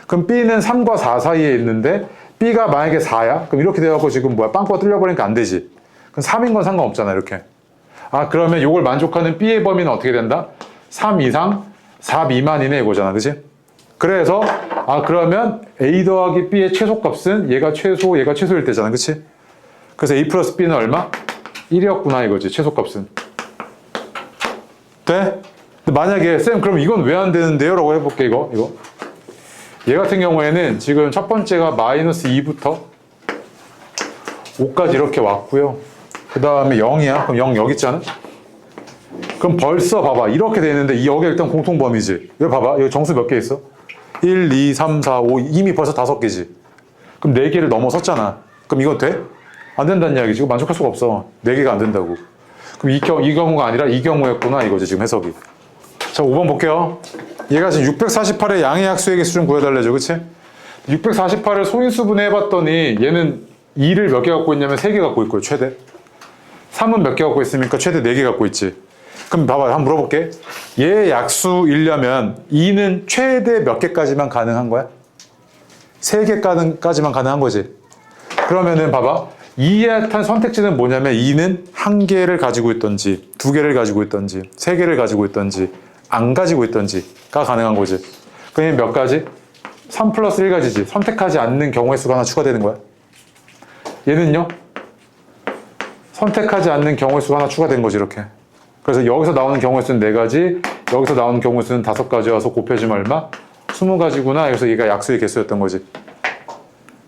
Speaker 1: 그럼 B는 3과 4 사이에 있는데 B가 만약에 4야? 그럼 이렇게 돼갖고 지금 빵꾸가 뚫려버리니까 안 되지. 그럼 3인 건 상관없잖아 이렇게. 그러면 이걸 만족하는 B의 범위는 어떻게 된다? 3 이상 4 미만이네 이거잖아. 그치? 그래서 그러면 A 더하기 B의 최소값은 얘가 최소일 때잖아. 그치? 그래서 A 플러스 B는 얼마? 1이었구나 이거지 최소값은. 돼? 근데 만약에 쌤 그럼 이건 왜 안 되는데요? 라고 해볼게 이거 얘 같은 경우에는 지금 첫 번째가 마이너스 2부터 5까지 이렇게 왔고요. 그 다음에 0이야. 그럼 0 여기 있잖아. 그럼 벌써 봐봐 이렇게 돼 있는데 여기 일단 공통범위지. 여기 봐봐 여기 정수 몇 개 있어? 1, 2, 3, 4, 5 이미 벌써 5개지. 그럼 4개를 넘어섰잖아. 그럼 이건 돼? 안 된다는 이야기지. 이거 만족할 수가 없어. 4개가 안 된다고. 그럼 이 경우가 아니라 이 경우였구나 이거지 지금 해석이. 자 5번 볼게요. 얘가 지금 648의 양의 약수의 개수 좀 구해달래죠. 그치? 648을 소인수분해 해봤더니 얘는 2를 몇 개 갖고 있냐면 3개 갖고 있고요. 최대. 3은 몇 개 갖고 있습니까? 최대 4개 갖고 있지. 그럼 봐봐. 한번 물어볼게. 얘 약수이려면 2는 최대 몇 개까지만 가능한 거야? 3개까지만 가능한 거지. 그러면은 봐봐. 2에 탄 선택지는 뭐냐면 2는 1개를 가지고 있던지 2개를 가지고 있던지 3개를 가지고 있던지 안 가지고 있던지가 가능한 거지. 그럼 몇 가지? 3 플러스 1가지지. 선택하지 않는 경우의 수가 하나 추가되는 거야. 얘는요? 선택하지 않는 경우의 수가 하나 추가된 거지 이렇게. 그래서 여기서 나오는 경우의 수는 4가지, 여기서 나오는 경우의 수는 5가지여서 곱해주면 얼마? 20가지구나. 그래서 얘가 약수의 개수였던 거지.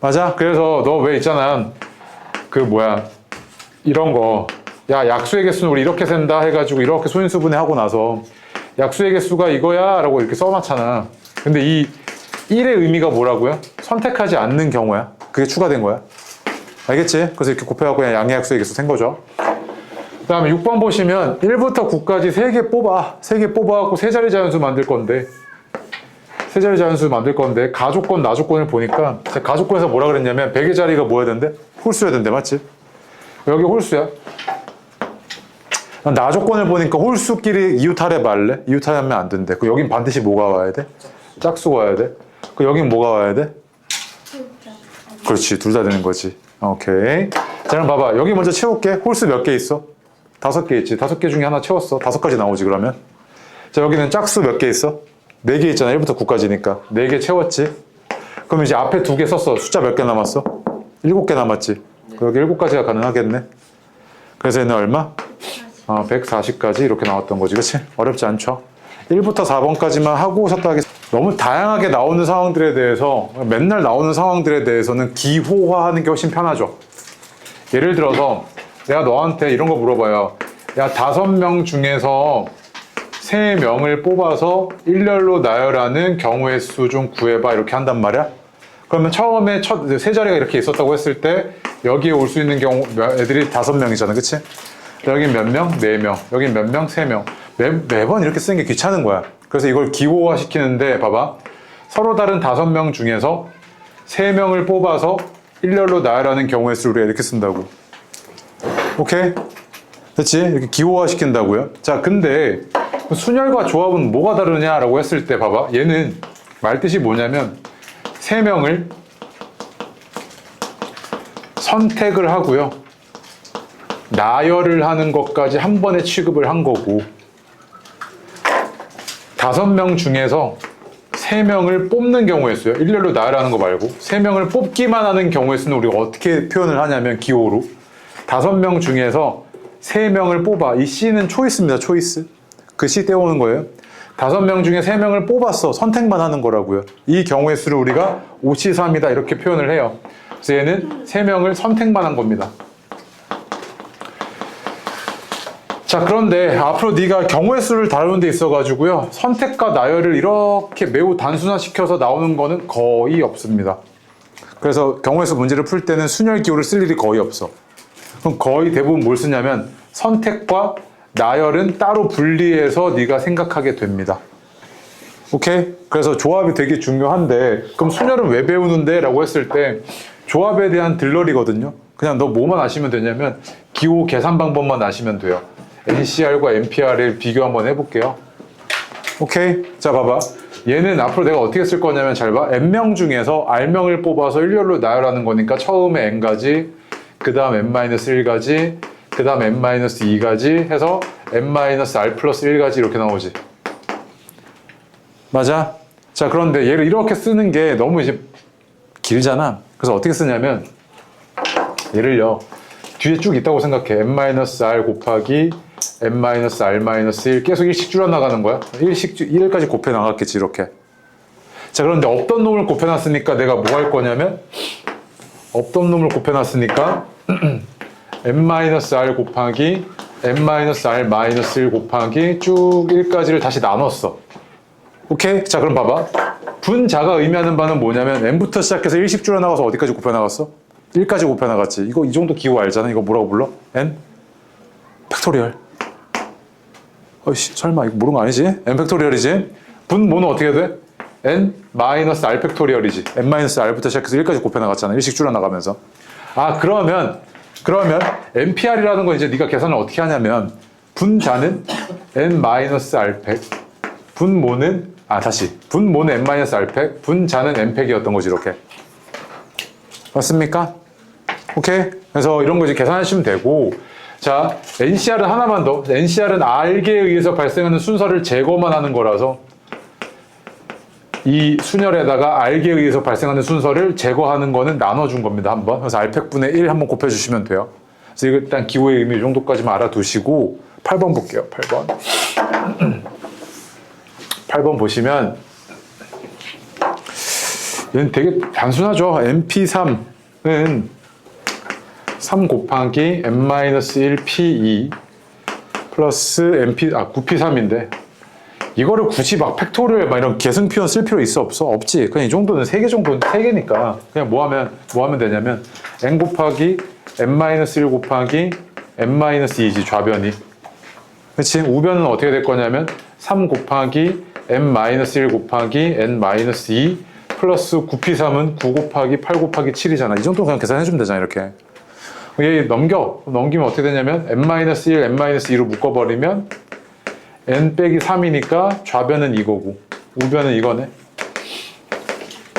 Speaker 1: 맞아? 그래서 너 왜 있잖아. 이런 거. 야, 약수의 개수는 우리 이렇게 센다 해가지고 이렇게 소인수분해 하고 나서 약수의 개수가 이거야 라고 이렇게 써놨잖아. 근데 이 1의 의미가 뭐라고요? 선택하지 않는 경우야. 그게 추가된 거야. 알겠지? 그래서 이렇게 곱해갖고 그냥 양의 약수의 개수 센 거죠. 그 다음에 6번 보시면 1부터 9까지 3개 뽑아. 3개 뽑아갖고 세 자리 자연수 만들 건데 가조건, 나조건을 보니까 가조건에서 뭐라 그랬냐면 100의 자리가 뭐여야 된대? 홀수여야 된대. 맞지? 여기 홀수야. 나조건을 보니까 홀수끼리 이웃하래 말래? 이웃하면 안 된대. 여긴 반드시 뭐가 와야 돼? 짝수가 와야 돼. 여긴 뭐가 와야 돼? 그렇지. 둘 다 되는 거지. 오케이. 자, 그럼 봐봐. 여기 먼저 채울게. 홀수 몇 개 있어? 5개 있지. 5개 중에 하나 채웠어. 5가지 나오지 그러면. 자, 여기는 짝수 몇 개 있어? 4개 있잖아. 1부터 9까지니까. 4개 채웠지. 그럼 이제 앞에 2개 썼어. 숫자 몇 개 남았어? 7개 남았지. 여기 7가지가 가능하겠네. 그래서 얘는 얼마? 140까지 이렇게 나왔던 거지. 그치? 어렵지 않죠? 1부터 4번까지만 하고 섰다 하겠습니다. 너무 다양하게 나오는 상황들에 대해서 맨날 나오는 상황들에 대해서는 기호화하는 게 훨씬 편하죠. 예를 들어서 내가 너한테 이런 거 물어봐요. 야, 5명 중에서 3명을 뽑아서 일렬로 나열하는 경우의 수 좀 구해봐 이렇게 한단 말이야. 그러면 처음에 세 자리가 이렇게 있었다고 했을 때 여기에 올 수 있는 경우 애들이 5명이잖아. 그치? 여긴 몇 명? 4명. 여긴 몇 명? 3명. 매번 이렇게 쓰는 게 귀찮은 거야. 그래서 이걸 기호화 시키는데 봐봐. 서로 다른 5명 중에서 3명을 뽑아서 일렬로 나열하는 경우의 수를 우리가 이렇게 쓴다고. 오케이? 됐지? 이렇게 기호화 시킨다고요. 자, 근데 순열과 조합은 뭐가 다르냐라고 했을 때 봐봐. 얘는 말뜻이 뭐냐면 3명을 선택을 하고요. 나열을 하는 것까지 한 번에 취급을 한 거고 5명 중에서 3명을 뽑는 경우의 수요. 일렬로 나열하는 거 말고 3명을 뽑기만 하는 경우의 수는 우리가 어떻게 표현을 하냐면 기호로 5명 중에서 3명을 뽑아. 이 C는 초이스입니다. 초이스. 그 C 떼오는 거예요. 5명 중에 3명을 뽑았어. 선택만 하는 거라고요. 이 경우의 수를 우리가 5C3이다 이렇게 표현을 해요. 그래서 얘는 3명을 선택만 한 겁니다. 자, 그런데 앞으로 네가 경우의 수를 다루는 데 있어가지고요. 선택과 나열을 이렇게 매우 단순화시켜서 나오는 거는 거의 없습니다. 그래서 경우의 수 문제를 풀 때는 순열 기호를 쓸 일이 거의 없어. 그럼 거의 대부분 뭘 쓰냐면 선택과 나열은 따로 분리해서 네가 생각하게 됩니다. 오케이? 그래서 조합이 되게 중요한데 그럼 순열은 왜 배우는데? 라고 했을 때 조합에 대한 들러리거든요. 그냥 너 뭐만 아시면 되냐면 기호 계산 방법만 아시면 돼요. NCR과 NPR을 비교 한번 해볼게요. 오케이? 자, 봐봐. 얘는 앞으로 내가 어떻게 쓸 거냐면 잘 봐. N명 중에서 R명을 뽑아서 일렬로 나열하는 거니까 처음에 N가지, 그 다음 N-1가지, 그 다음 N-2가지 해서 N-R 플러스 1가지 이렇게 나오지. 맞아? 자, 그런데 얘를 이렇게 쓰는 게 너무 이제 길잖아. 그래서 어떻게 쓰냐면 얘를요. 뒤에 쭉 있다고 생각해. N-R 곱하기 N-R-1 계속 1씩 줄여나가는 거야. 1까지 곱해 나갔겠지 이렇게. 자, 그런데 없던 놈을 곱해놨으니까 내가 뭐 할 거냐면 없던 놈을 곱해놨으니까 N-R 곱하기 N-R-1 곱하기 쭉 1까지를 다시 나눴어. 오케이? 자, 그럼 봐봐. 분자가 의미하는 바는 뭐냐면 n부터 시작해서 1씩 줄여나가서 어디까지 곱해나갔어? 1까지 곱해나갔지. 이거 이 정도 기호 알잖아. 이거 뭐라고 불러? n 팩토리얼. 어이씨 설마 이거 모르는 거 아니지? n 팩토리얼이지. 분모는 어떻게 돼? n 마이너스 r 팩토리얼이지. n 마이너스 r부터 시작해서 1까지 곱해나갔잖아. 1씩 줄여나가면서. 아 그러면 NPR이라는 건 이제 네가 계산을 어떻게 하냐면 분자는 n 마이너스 r 팩, 분모는 분모는 n 마이너스 r 팩, 분자는 n 팩이었던 거지 이렇게. 맞습니까? 오케이. 그래서 이런 거 이제 계산하시면 되고. 자, NCR은 하나만 더. NCR은 R계에 의해서 발생하는 순서를 제거만 하는 거라서 이 순열에다가 R계에 의해서 발생하는 순서를 제거하는 거는 나눠준 겁니다. 한번. 그래서 R팩분의 1 한번 곱해주시면 돼요. 그래서 이거 일단 기호의 의미 이 정도까지만 알아두시고 8번 볼게요. 8번. 8번 보시면 얘는 되게 단순하죠. MP3은 3 곱하기 n-1p2 플러스 9p3인데 이거를 굳이 막 팩토리얼 막 이런 계승 표현 쓸 필요 있어 없어? 없지. 그냥 이 정도는 3개 정도는 3개니까 그냥 뭐 하면 되냐면 n 곱하기 n-1 곱하기 n-2지 좌변이. 그렇지? 우변은 어떻게 될 거냐면 3 곱하기 n-1 곱하기 n-2 플러스 9p3은 9 곱하기 8 곱하기 7이잖아. 이 정도 그냥 계산해주면 되잖아 이렇게. 얘 넘기면 어떻게 되냐면 n-1, n-2로 묶어버리면 n 빼기 3이니까 좌변은 이거고 우변은 이거네.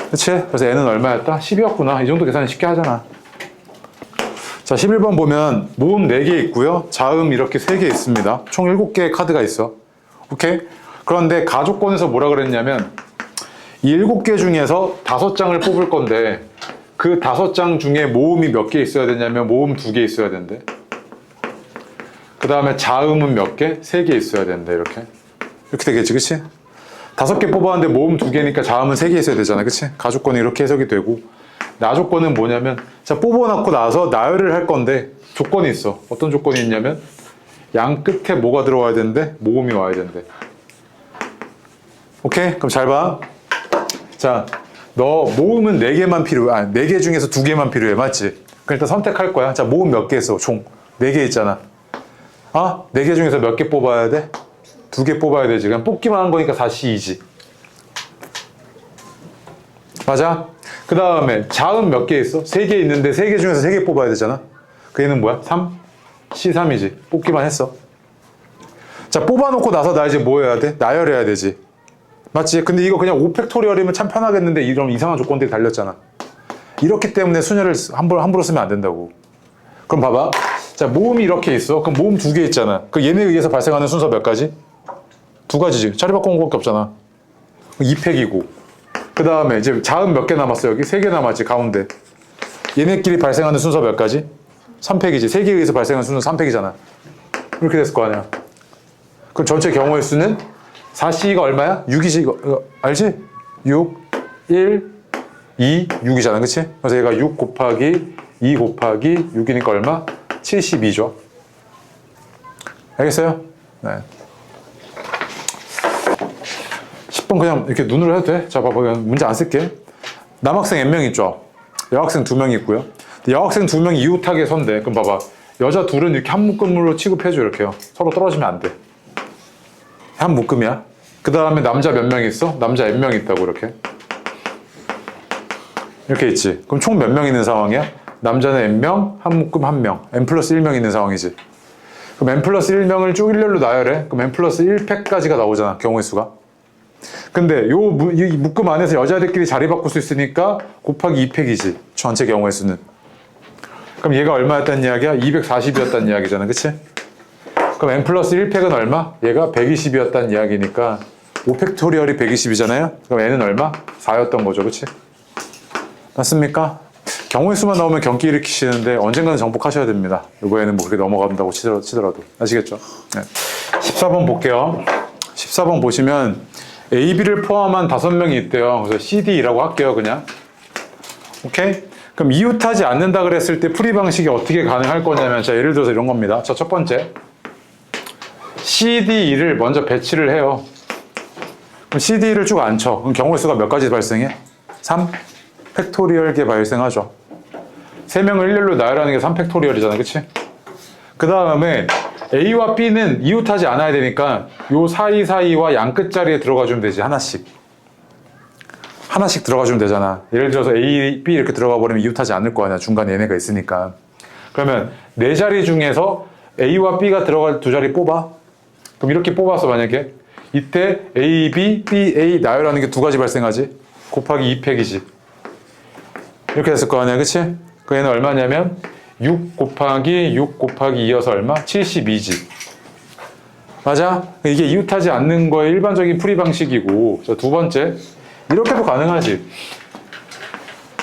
Speaker 1: 그치? 그래서 n은 얼마였다? 10이었구나. 이 정도 계산 쉽게 하잖아. 자, 11번 보면 모음 4개 있고요. 자음 이렇게 3개 있습니다. 총 7개의 카드가 있어. 오케이? 그런데 가족권에서 뭐라 그랬냐면 이 7개 중에서 5장을 뽑을 건데 그 5장 중에 모음이 몇 개 있어야 되냐면 모음 2개 있어야 된대. 그 다음에 자음은 몇 개? 3개 있어야 된대. 이렇게 되겠지. 그치? 5개 뽑았는데 모음 2개니까 자음은 3개 있어야 되잖아. 그치? 가족권이 이렇게 해석이 되고 나조건은 뭐냐면 자 뽑아놓고 나서 나열을 할 건데 조건이 있어. 어떤 조건이 있냐면 양 끝에 뭐가 들어와야 되는데 모음이 와야 된대. 오케이? 그럼 잘 봐. 자, 너 모음은 4개만 필요해. 4개 중에서 2개만 필요해. 맞지? 그럼 일단 선택할 거야. 자, 모음 몇 개 있어? 총 4개 있잖아. 4개 중에서 몇 개 뽑아야 돼? 2개 뽑아야 되지. 그냥 뽑기만 한 거니까 4C2지. 맞아? 그 다음에 자음 몇 개 있어? 3개 있는데 3개 중에서 3개 뽑아야 되잖아. 그 얘는 뭐야? 3? C3이지. 뽑기만 했어. 자, 뽑아놓고 나서 나 이제 뭐 해야 돼? 나열해야 되지. 맞지? 근데 이거 그냥 5팩토리얼이면 참 편하겠는데 이런 이상한 조건들이 달렸잖아. 이렇기 때문에 순열을 함부로 쓰면 안 된다고. 그럼 봐봐. 자, 모음이 이렇게 있어. 그럼 모음 2개 있잖아. 그 얘네에 의해서 발생하는 순서 몇 가지? 2가지지. 자리 바꿔온 것밖에 없잖아. 2팩이고. 그 다음에 이제 자음 몇 개 남았어? 여기 3개 남았지. 가운데. 얘네끼리 발생하는 순서 몇 가지? 3팩이지. 3개에 의해서 발생하는 순서 3팩이잖아. 이렇게 됐을 거 아니야. 그럼 전체 경우의 수는 4C가 얼마야? 6이지. 이거 알지? 6, 1, 2, 6이잖아. 그치? 그래서 얘가 6 곱하기 2 곱하기 6이니까 얼마? 72죠. 알겠어요? 네. 10번 그냥 이렇게 눈으로 해도 돼? 자, 봐봐. 문제 안 쓸게. 남학생 N명 있죠? 여학생 2명 있고요. 여학생 2명이 이웃하게 선대. 그럼 봐봐. 여자 둘은 이렇게 한 묶음으로 취급해줘. 이렇게요. 서로 떨어지면 안 돼. 한 묶음이야. 그 다음에 남자 몇 명 있어? 남자 N명 있다고 이렇게. 이렇게 있지. 그럼 총 몇 명 있는 상황이야? 남자는 N명, 한 묶음 1명. N 플러스 1명 있는 상황이지. 그럼 N 플러스 1명을 쭉 일렬로 나열해. 그럼 N 플러스 1팩까지가 나오잖아. 경우의 수가. 근데 이 묶음 안에서 여자들끼리 자리 바꿀 수 있으니까 곱하기 2팩이지. 전체 경우의 수는. 그럼 얘가 얼마였단 이야기야? 240이었단 이야기잖아. 그치? 그럼 n 플러스 1팩은 얼마? 얘가 120이었단 이야기니까 5팩토리얼이 120이잖아요? 그럼 n은 얼마? 4였던 거죠. 그치? 맞습니까? 경우의 수만 나오면 경기 일으키시는데 언젠가는 정복하셔야 됩니다. 이거에는 뭐 그렇게 넘어간다고 치더라도. 아시겠죠? 네. 14번 볼게요. 14번 보시면 A, B를 포함한 5명이 있대요. 그래서 CD라고 할게요. 그냥. 오케이? 그럼 이웃하지 않는다 그랬을 때 풀이 방식이 어떻게 가능할 거냐면 자, 예를 들어서 이런 겁니다. 자, 첫 번째 CDE를 먼저 배치를 해요. 그럼 CD를 쭉 안 쳐. 그럼 경우의 수가 몇 가지 발생해? 3 팩토리얼 개 발생하죠. 3명을 일렬로 나열하는 게 3 팩토리얼이잖아. 그치? 그 다음에 A와 B는 이웃하지 않아야 되니까 요 사이사이와 양 끝자리에 들어가 주면 되지. 하나씩 들어가 주면 되잖아. 예를 들어서 A, B 이렇게 들어가 버리면 이웃하지 않을 거 아니야. 중간에 얘네가 있으니까. 그러면 네 자리 중에서 A와 B가 들어갈 두 자리 뽑아. 그럼 이렇게 뽑아서 만약에 이때 A, B, B, A 나열하는 게 두 가지 발생하지. 곱하기 2팩이지. 이렇게 됐을 거 아니야. 그치? 그 얘는 얼마냐면 6 곱하기 2여서 얼마? 72지. 맞아? 이게 이웃하지 않는 거의 일반적인 풀이 방식이고. 자, 두 번째. 이렇게도 가능하지.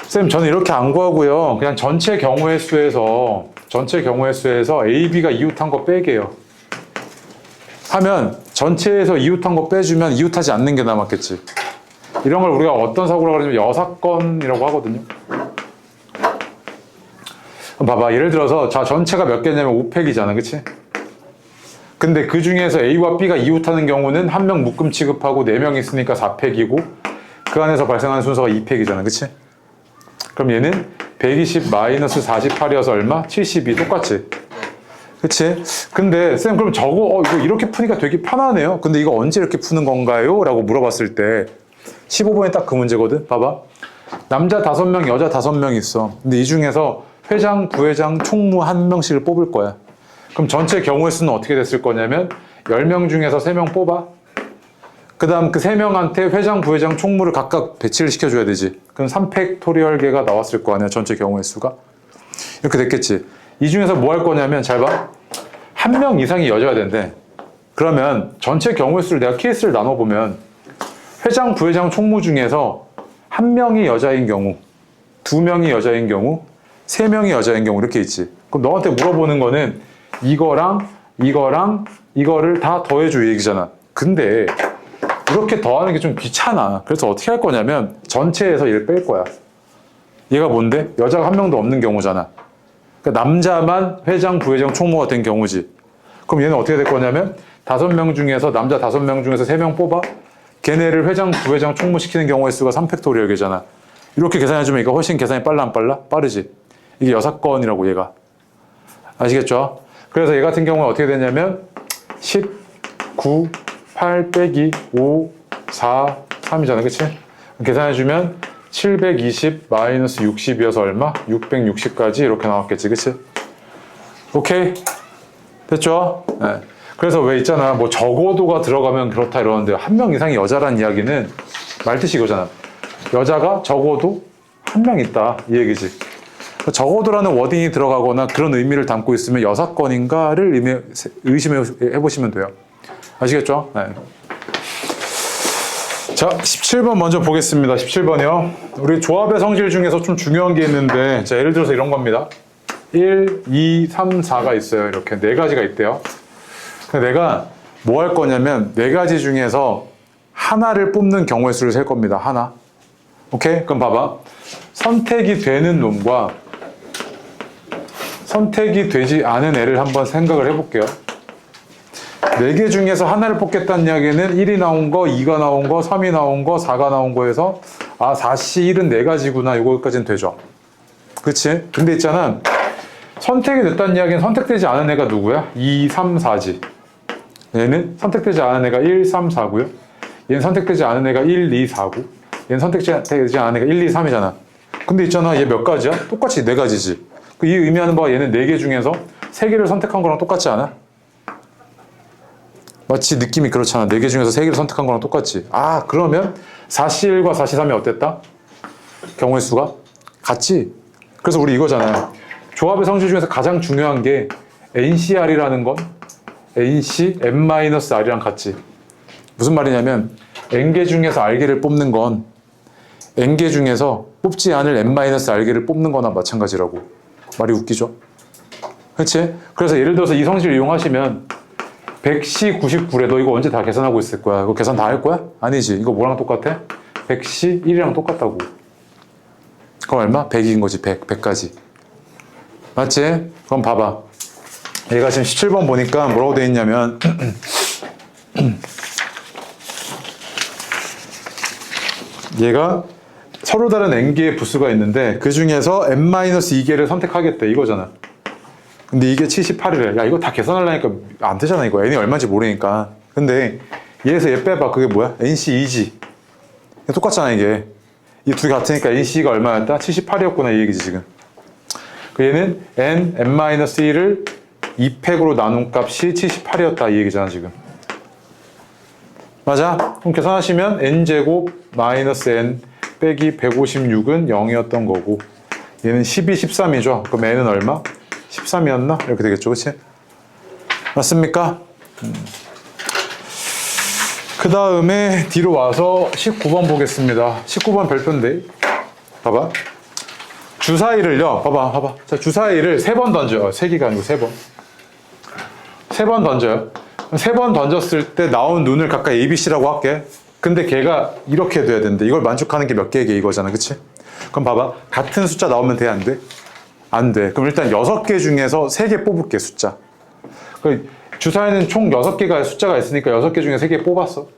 Speaker 1: 쌤, 저는 이렇게 안 구하고요. 그냥 전체 경우의 수에서 A, B가 이웃한 거 빼게요. 하면 전체에서 이웃한 거 빼주면 이웃하지 않는 게 남았겠지. 이런 걸 우리가 어떤 사고라고 하냐면 여사건이라고 하거든요. 봐봐. 예를 들어서 자 전체가 몇 개냐면 5팩이잖아. 그치? 근데 그 중에서 A와 B가 이웃하는 경우는 한 명 묶음 취급하고 4명 있으니까 4팩이고 그 안에서 발생하는 순서가 2팩이잖아. 그치? 그럼 얘는 120 마이너스 48이어서 얼마? 72. 똑같지? 그치? 근데 쌤 그럼 저거 이거 이렇게 푸니까 되게 편하네요. 근데 이거 언제 이렇게 푸는 건가요? 라고 물어봤을 때 15번이 딱 그 문제거든. 봐봐. 남자 5명, 여자 5명 있어. 근데 이 중에서 회장, 부회장, 총무 1명씩을 뽑을 거야. 그럼 전체 경우의 수는 어떻게 됐을 거냐면 10명 중에서 3명 뽑아. 그 다음 그 3명한테 회장, 부회장, 총무를 각각 배치를 시켜줘야 되지. 그럼 3팩토리얼계가 나왔을 거 아니야. 전체 경우의 수가. 이렇게 됐겠지. 이 중에서 뭐 할 거냐면 잘 봐. 1명 이상이 여자야 된대. 그러면 전체 경우의 수를 내가 케이스를 나눠보면 회장, 부회장, 총무 중에서 1명이 여자인 경우, 2명이 여자인 경우, 3명이 여자인 경우 이렇게 있지. 그럼 너한테 물어보는 거는 이거를 다 더해줘 이 얘기잖아. 근데 이렇게 더하는 게 좀 귀찮아. 그래서 어떻게 할 거냐면 전체에서 얘를 뺄 거야. 얘가 뭔데? 여자가 1명도 없는 경우잖아. 그러니까 남자만 회장, 부회장, 총무가 된 경우지. 그럼 얘는 어떻게 될 거냐면 5명 중에서 남자 5명 중에서 3명 뽑아. 걔네를 회장, 부회장, 총무 시키는 경우의 수가 3팩토리얼계잖아. 이렇게 계산해주면 이거 훨씬 계산이 빨라 안 빨라? 빠르지. 이게 여사건이라고 얘가. 아시겠죠? 그래서 얘 같은 경우는 어떻게 되냐면 19, 8 빼기 5, 4, 3이잖아. 그치? 계산해주면 720 마이너스 60이어서 얼마? 660까지 이렇게 나왔겠지. 그치? 오케이? 됐죠? 네. 그래서 왜 있잖아. 뭐 적어도가 들어가면 그렇다 이러는데 1명 이상이 여자란 이야기는 말뜻이 이거잖아. 여자가 적어도 1명 있다. 이 얘기지. 적어도라는 워딩이 들어가거나 그런 의미를 담고 있으면 여사건인가를 의심해 보시면 돼요. 아시겠죠? 네. 자, 17번 먼저 보겠습니다. 17번이요. 우리 조합의 성질 중에서 좀 중요한 게 있는데, 자, 예를 들어서 이런 겁니다. 1, 2, 3, 4가 있어요. 이렇게 4가지가 있대요. 내가 뭐 할 거냐면 4가지 중에서 하나를 뽑는 경우의 수를 셀 겁니다. 하나. 오케이? 그럼 봐봐. 선택이 되는 놈과 선택이 되지 않은 애를 한번 생각을 해볼게요. 4개 중에서 하나를 뽑겠다는 이야기는 1이 나온 거, 2가 나온 거, 3이 나온 거, 4가 나온 거에서 4씨 1은 4가지구나. 이거까지는 되죠. 그치? 근데 있잖아. 선택이 됐다는 이야기는 선택되지 않은 애가 누구야? 2, 3, 4지. 얘는 선택되지 않은 애가 1, 3, 4고요. 얘는 선택되지 않은 애가 1, 2, 4고. 얘는 선택되지 않은 애가 1, 2, 3이잖아. 근데 있잖아. 얘 몇 가지야? 똑같이 4가지지. 이 의미하는 바가 얘는 4개 중에서 3개를 선택한 거랑 똑같지 않아? 마치 느낌이 그렇잖아. 4개 중에서 3개를 선택한 거랑 똑같지. 그러면 4C1과 4C3이 어땠다? 경우의 수가 같지. 그래서 우리 이거잖아. 조합의 성질 중에서 가장 중요한 게 NCR이라는 건 NC, N-R이랑 같지. 무슨 말이냐면 N개 중에서 R개를 뽑는 건 N개 중에서 뽑지 않을 N-R개를 뽑는 거나 마찬가지라고. 말이 웃기죠? 그렇지? 그래서 예를 들어서 이 성질을 이용하시면 100C 99래. 너 이거 언제 다 계산하고 있을 거야? 이거 계산 다 할 거야? 아니지. 이거 뭐랑 똑같아? 100C 1이랑 똑같다고. 그럼 얼마? 100인 거지. 100까지. 맞지? 그럼 봐봐. 얘가 지금 17번 보니까 뭐라고 돼 있냐면 얘가 서로 다른 n개의 부수가 있는데 그 중에서 n-2개를 선택하겠대 이거잖아. 근데 이게 78이래. 야 이거 다 계산하려니까 안 되잖아 이거. n이 얼마인지 모르니까. 근데 얘에서 얘 빼봐. 그게 뭐야? nc2지. 똑같잖아 이게. 이 두 개 같으니까 nc가 얼마였다? 78이었구나 이 얘기지 지금. 그 얘는 n-1을 2팩으로 나눈 값이 78이었다 이 얘기잖아 지금. 맞아? 그럼 계산하시면 n제곱 마이너스 n 빼기 156은 0이었던 거고 얘는 12, 13이죠. 그럼 n은 얼마? 13이었나? 이렇게 되겠죠. 그치? 맞습니까? 그 다음에 뒤로 와서 19번 보겠습니다. 19번 별표인데 봐봐. 주사위를요. 봐봐. 자, 주사위를 3번 던져요. 3개가 아니고 3번. 3번 던져요. 3번 던졌을 때 나온 눈을 각각 A, B, C라고 할게. 근데 걔가 이렇게 돼야 되는데 이걸 만족하는 게 몇 개의 개 이거잖아. 그치? 그럼 봐봐. 같은 숫자 나오면 돼? 안 돼? 안 돼. 그럼 일단 6개 중에서 3개 뽑을게, 숫자. 주사위는 총 6개가 숫자가 있으니까 6개 중에 3개 뽑았어.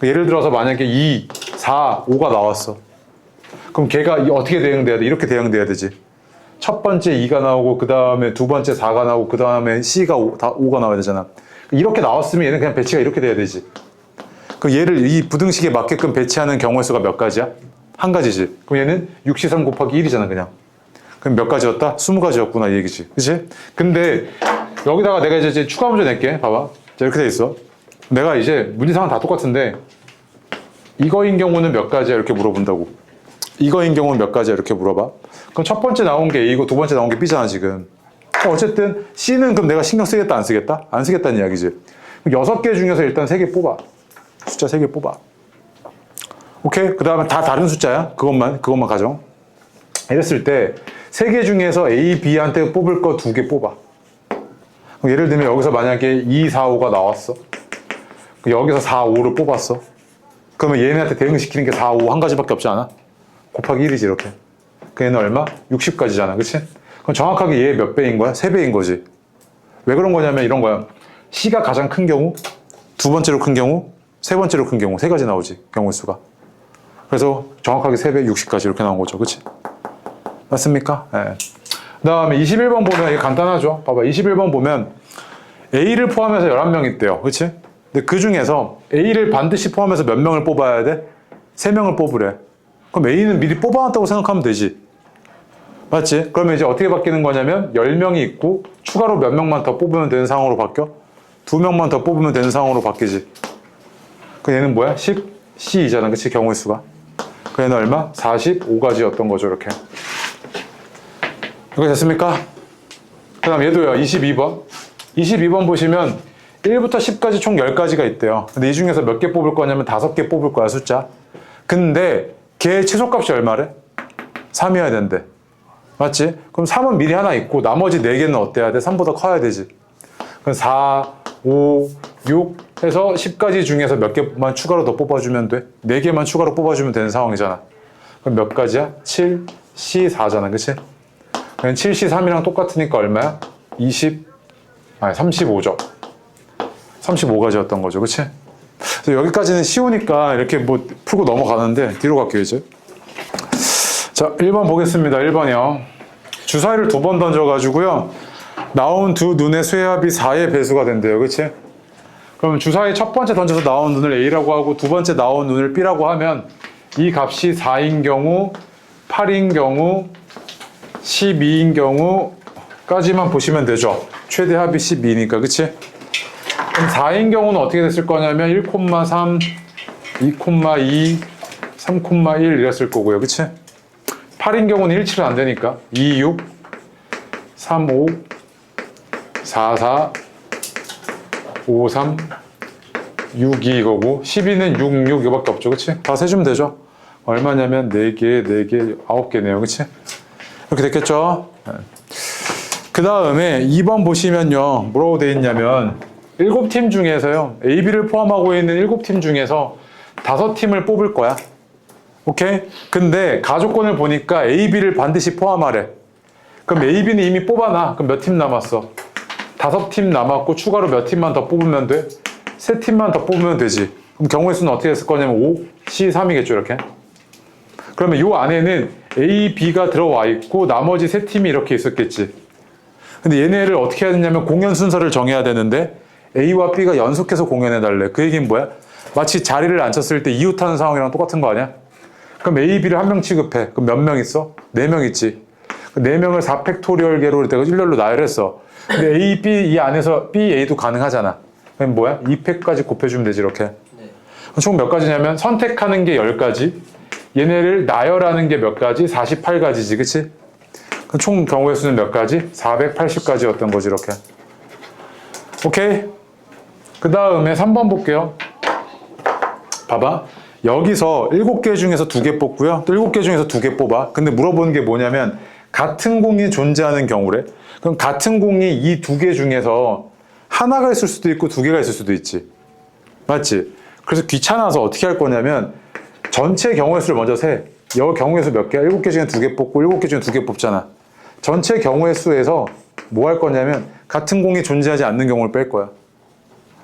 Speaker 1: 예를 들어서 만약에 2, 4, 5가 나왔어. 그럼 걔가 어떻게 대응돼야 돼? 이렇게 대응돼야 되지. 첫 번째 2가 나오고 그 다음에 두 번째 4가 나오고 그 다음에 C가 5가 나와야 되잖아. 이렇게 나왔으면 얘는 그냥 배치가 이렇게 돼야 되지. 그럼 얘를 이 부등식에 맞게끔 배치하는 경우의 수가 몇 가지야? 한 가지지. 그럼 얘는 6C3 곱하기 1이잖아 그냥. 그럼 몇 가지였다? 20가지였구나 이 얘기지. 그치? 근데 여기다가 내가 이제 추가 문제 낼게. 봐봐. 자, 이렇게 돼 있어. 내가 이제 문제상은 다 똑같은데 이거인 경우는 몇 가지야? 이렇게 물어본다고. 이거인 경우는 몇 가지야? 이렇게 물어봐. 그럼 첫 번째 나온 게 A고 두 번째 나온 게 B잖아 지금. 어쨌든 C는 그럼 내가 신경 쓰겠다 안 쓰겠다? 안 쓰겠다는 이야기지. 그럼 6개 중에서 일단 3개 뽑아. 숫자 3개 뽑아. 오케이? 그 다음에 다 다른 숫자야. 그것만 가정. 이랬을 때 3개 중에서 A, B한테 뽑을 거 2개 뽑아. 그럼 예를 들면 여기서 만약에 2, 4, 5가 나왔어. 여기서 4, 5를 뽑았어. 그러면 얘네한테 대응시키는 게 4, 5 한 가지밖에 없지 않아? 곱하기 1이지 이렇게. 그 얘는 얼마? 60가지잖아. 그치? 그럼 정확하게 얘 몇 배인 거야? 3배인 거지. 왜 그런 거냐면 이런 거야. C가 가장 큰 경우, 두 번째로 큰 경우, 세 번째로 큰 경우 3가지 나오지. 경우 수가. 그래서 정확하게 3배 60까지 이렇게 나온 거죠. 그치? 맞습니까? 네. 그 다음에 21번 보면 이게 간단하죠. 봐봐. 21번 보면 A를 포함해서 11명 있대요. 그치? 근데 그 중에서 A를 반드시 포함해서 몇 명을 뽑아야 돼? 3명을 뽑으래. 그럼 A는 미리 뽑아놨다고 생각하면 되지. 맞지? 그러면 이제 어떻게 바뀌는 거냐면 10명이 있고 추가로 몇 명만 더 뽑으면 되는 상황으로 바뀌어? 2명만 더 뽑으면 되는 상황으로 바뀌지. 그 얘는 뭐야? 10C이잖아. 그치? 경우의 수가. 그 얘는 얼마? 45가지였던 거죠. 이렇게. 이거 됐습니까? 그 다음 얘도요. 22번. 22번 보시면 1부터 10까지 총 10가지가 있대요. 근데 이 중에서 몇 개 뽑을 거냐면 5개 뽑을 거야, 숫자. 근데 걔 최소값이 얼마래? 3이어야 된대. 맞지? 그럼 3은 미리 하나 있고 나머지 4개는 어때야 돼? 3보다 커야 되지. 그럼 4, 5, 6 해서 10가지 중에서 몇 개만 추가로 더 뽑아주면 돼? 4개만 추가로 뽑아주면 되는 상황이잖아. 그럼 몇 가지야? 7, C, 4잖아. 그치? 그럼 7C, 3이랑 똑같으니까 얼마야? 35죠. 35가지였던 거죠. 그치? 그래서 여기까지는 쉬우니까 이렇게 뭐 풀고 넘어가는데 뒤로 갈게요, 이제. 자, 1번 보겠습니다. 1번이요. 주사위를 2번 던져가지고요. 나온 두 눈의 수의 합이 4의 배수가 된대요. 그치? 그럼 주사위 첫 번째 던져서 나온 눈을 A라고 하고 두 번째 나온 눈을 B라고 하면 이 값이 4인 경우, 8인 경우, 12인 경우까지만 보시면 되죠. 최대 합이 12니까. 그치? 그럼 4인 경우는 어떻게 됐을 거냐면 1,3, 2,2, 3,1 이랬을 거고요. 그치? 8인 경우는 1치를 안 되니까 2, 6, 3, 5, 4, 4, 5, 3, 6, 2 이거고 12는 6, 6 이거밖에 없죠. 그치? 다 세주면 되죠. 얼마냐면 4개, 4개, 9개네요. 그치? 이렇게 됐겠죠? 그 다음에 2번 보시면요. 뭐라고 되어 있냐면 7팀 중에서요. A, B를 포함하고 있는 7팀 중에서 5팀을 뽑을 거야. 오케이? 근데 가족권을 보니까 A, B를 반드시 포함하래. 그럼 A, B는 이미 뽑아놔. 그럼 몇 팀 남았어? 5팀 남았고 추가로 몇 팀만 더 뽑으면 돼? 3팀만 더 뽑으면 되지. 그럼 경우의 수는 어떻게 했을 거냐면 5, C, 3이겠죠. 이렇게. 그러면 요 안에는 A, B가 들어와 있고 나머지 세 팀이 이렇게 있었겠지. 근데 얘네를 어떻게 해야 되냐면 공연 순서를 정해야 되는데 A와 B가 연속해서 공연해 달래. 그 얘기는 뭐야? 마치 자리를 앉혔을 때 이웃하는 상황이랑 똑같은 거 아니야? 그럼 A, B를 한 명 취급해. 그럼 몇 명 있어? 4명 있지. 4명을 4팩토리얼계로 내가 일렬로 나열했어. 근데 A, B 이 안에서 B, A도 가능하잖아. 그럼 뭐야? 2팩까지 곱해주면 되지 이렇게. 총 몇 가지냐면 선택하는 게 10가지, 얘네를 나열하는 게 몇 가지? 48가지지, 그치? 총 경우의 수는 몇 가지? 480가지였던 거지, 이렇게. 오케이? 그 다음에 3번 볼게요. 봐봐. 여기서 7개 중에서 2개 뽑고요. 또 7개 중에서 2개 뽑아. 근데 물어보는 게 뭐냐면 같은 공이 존재하는 경우래. 그럼 같은 공이 이 2개 중에서 하나가 있을 수도 있고 2개가 있을 수도 있지. 맞지? 그래서 귀찮아서 어떻게 할 거냐면 전체 경우의 수를 먼저 세. 여기 경우의 수 몇 개야? 7개 중에 2개 뽑고 7개 중에 2개 뽑잖아. 전체 경우의 수에서 뭐 할 거냐면 같은 공이 존재하지 않는 경우를 뺄 거야.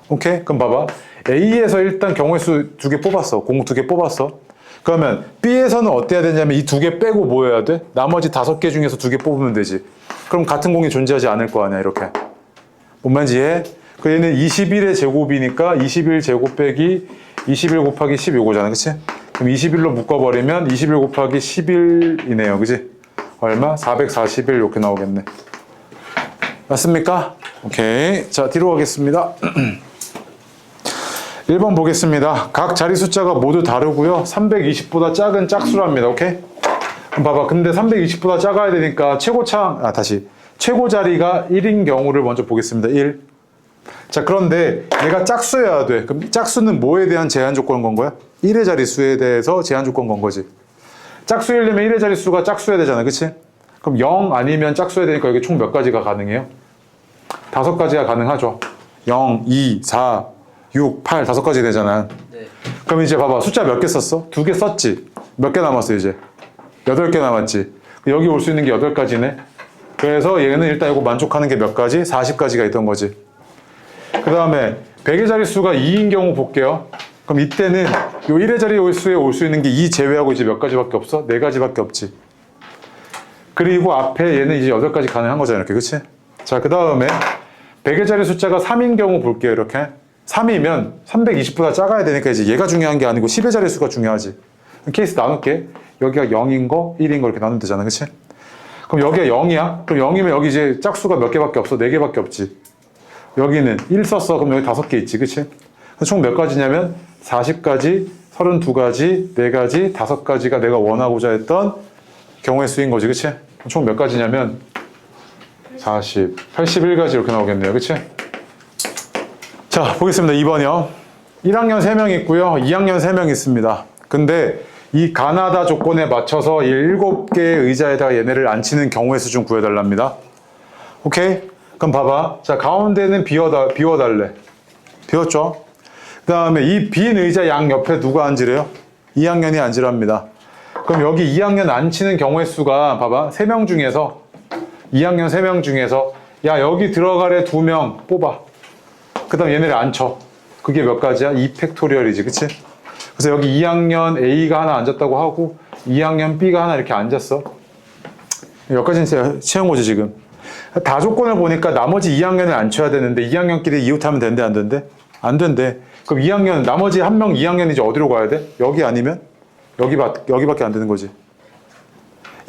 Speaker 1: 오케이? 그럼 봐봐. A에서 일단 경우의 수 2개 뽑았어. 공 2개 뽑았어. 그러면 B에서는 어때야 되냐면 이 2개 빼고 뭐 해야 돼? 나머지 5개 중에서 2개 뽑으면 되지. 그럼 같은 공이 존재하지 않을 거 아니야, 이렇게. 뭔 말인지 이해해? 그 얘는 21의 제곱이니까 21 제곱 빼기 21 곱하기 10 이거잖아, 그치? 그럼 21로 묶어버리면 21 곱하기 11이네요, 그치? 얼마? 441 이렇게 나오겠네. 맞습니까? 오케이. 자, 뒤로 가겠습니다. 1번 보겠습니다. 각 자리 숫자가 모두 다르고요. 320보다 작은 짝수랍니다. 오케이? 그럼 봐봐. 근데 320보다 작아야 되니까 최고 자리가 1인 경우를 먼저 보겠습니다. 1. 자, 그런데 얘가 짝수여야 돼. 그럼 짝수는 뭐에 대한 제한 조건 건 거야? 1의 자릿수에 대해서 제한 조건 건 거지. 짝수이려면 1의 자릿수가 짝수여야 되잖아. 그치? 그럼 0 아니면 짝수여야 되니까 여기 총 몇 가지가 가능해요? 5가지가 가능하죠. 0, 2, 4, 6, 8, 5가지 되잖아.
Speaker 3: 네.
Speaker 1: 그럼 이제 봐봐. 숫자 몇 개 썼어? 2개 썼지? 몇 개 남았어, 이제? 8개 남았지? 여기 올 수 있는 게 8가지네? 그래서 얘는 일단 이거 만족하는 게 몇 가지? 40가지가 있던 거지. 그 다음에 100의 자릿수가 2인 경우 볼게요. 그럼 이때는 요 1의 자릿수에 올 수 있는 게 2 제외하고 이제 몇 가지밖에 없어? 4가지밖에 없지. 그리고 앞에 얘는 이제 8가지 가능한 거잖아, 이렇게. 그치? 자, 그 다음에 100의 자리 숫자가 3인 경우 볼게요, 이렇게. 3이면 320보다 작아야 되니까 이제 얘가 중요한 게 아니고 10의 자리 수가 중요하지. 케이스 나눌게. 여기가 0인 거, 1인 거 이렇게 나누면 되잖아, 그치? 그럼 여기가 0이야? 그럼 0이면 여기 이제 짝수가 몇 개밖에 없어? 4개밖에 없지. 여기는 1 썼어. 그럼 여기 5개 있지, 그치? 총 몇 가지냐면 40가지, 32가지, 4가지, 5가지가 내가 원하고자 했던 경우의 수인 거지, 그치? 총 몇 가지냐면 40, 81가지 이렇게 나오겠네요, 그치? 자, 보겠습니다. 2번이요. 1학년 3명 있고요. 2학년 3명 있습니다. 근데 이 가나다 조건에 맞춰서 7개의 의자에다가 얘네를 앉히는 경우의 수 좀 구해달랍니다. 오케이? 그럼 봐봐. 자, 가운데는 비워달래. 비웠죠? 그 다음에 이 빈 의자 양 옆에 누가 앉으래요? 2학년이 앉으랍니다. 그럼 여기 2학년 앉히는 경우의 수가 봐봐. 3명 중에서 2학년 3명 중에서 야, 여기 들어가래 2명 뽑아. 그 다음 얘네를 앉혀. 그게 몇 가지야? 2팩토리얼이지, 그치? 그래서 여기 2학년 A가 하나 앉았다고 하고 2학년 B가 하나 이렇게 앉았어. 여기까지는 채운 거지, 지금. 다 조건을 보니까 나머지 2학년을 앉혀야 되는데 2학년끼리 이웃하면 된대, 안 된대? 안 된대. 그럼 2학년, 나머지 한 명 2학년이 이제 어디로 가야 돼? 여기 아니면? 여기밖에 안 되는 거지.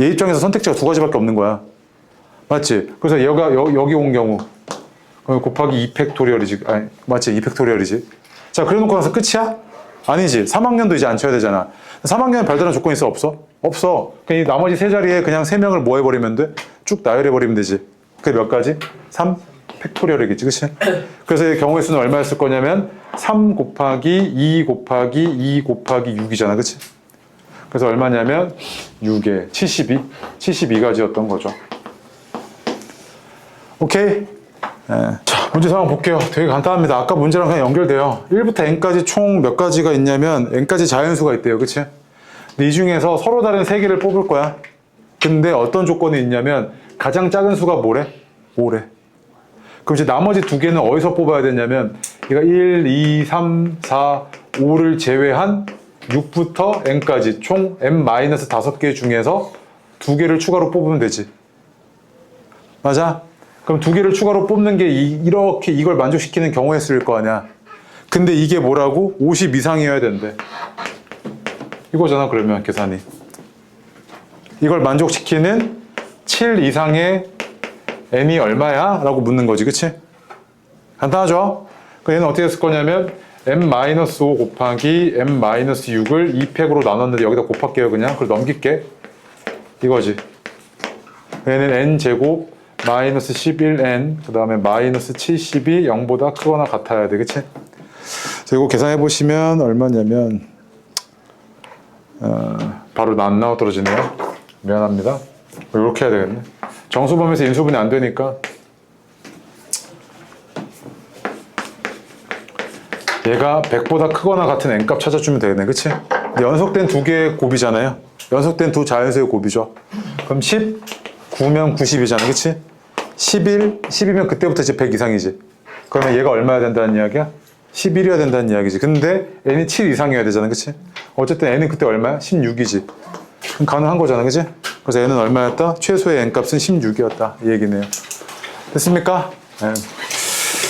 Speaker 1: 얘 입장에서 선택지가 2가지밖에 없는 거야. 맞지? 그래서 얘가 여기 온 경우 곱하기 2팩토리얼이지. 아니, 맞지? 2팩토리얼이지. 자, 그래 놓고 나서 끝이야? 아니지. 3학년도 이제 앉혀야 되잖아. 3학년에 별다른 조건이 있어? 없어? 없어. 그냥 이 나머지 3자리에 그냥 3명을 뭐 해버리면 돼? 쭉 나열해버리면 되지. 그게 몇 가지? 3 팩토리얼이겠지, 그치? 그래서 이 경우의 수는 얼마였을 거냐면 3 곱하기 2 곱하기 2 곱하기 6이잖아, 그치? 그래서 얼마냐면 6에 72가지였던 거죠. 오케이? 네. 자, 문제 상황 볼게요. 되게 간단합니다. 아까 문제랑 그냥 연결돼요. 1부터 n까지 총 몇 가지가 있냐면 n까지 자연수가 있대요, 그치? 근데 이 중에서 서로 다른 3개를 뽑을 거야. 근데 어떤 조건이 있냐면 가장 작은 수가 뭐래? 5래. 그럼 이제 나머지 2개는 어디서 뽑아야 되냐면 얘가 1, 2, 3, 4, 5를 제외한 6부터 n까지 총 n-5개 중에서 2개를 추가로 뽑으면 되지. 맞아? 그럼 2개를 추가로 뽑는 게 이렇게 이걸 만족시키는 경우에 쓰일 거 아니야. 근데 이게 뭐라고? 50 이상이어야 된대. 이거잖아, 그러면 계산이. 이걸 만족시키는 7 이상의 n이 얼마야? 라고 묻는 거지, 그치? 간단하죠? 그럼 얘는 어떻게 쓸 거냐면 n-5 곱하기 n-6을 2팩으로 나눴는데 여기다 곱할게요, 그냥. 그걸 넘길게. 이거지. 얘는 n제곱 마이너스 11n 그 다음에 마이너스 70이 0보다 크거나 같아야 돼, 그치? 자, 이거 계산해 보시면 얼마냐면 바로 안 나와 떨어지네요. 미안합니다. 이렇게 해야 되겠네. 정수범위에서 인수분해 안 되니까 얘가 100보다 크거나 같은 n값 찾아주면 되겠네, 그치? 연속된 2개의 곱이잖아요. 연속된 2 자연수의 곱이죠. 그럼 10, 9면 90이잖아, 그치? 11, 10이면 그때부터 이제 100 이상이지. 그러면 얘가 얼마야 된다는 이야기야? 11이어야 된다는 이야기지. 근데 n이 7 이상이어야 되잖아, 그치? 어쨌든 n은 그때 얼마야? 16이지. 그럼 가능한 거잖아, 그치? 그래서 n은 얼마였다? 최소의 n값은 16이었다. 이 얘기네요. 됐습니까? 네.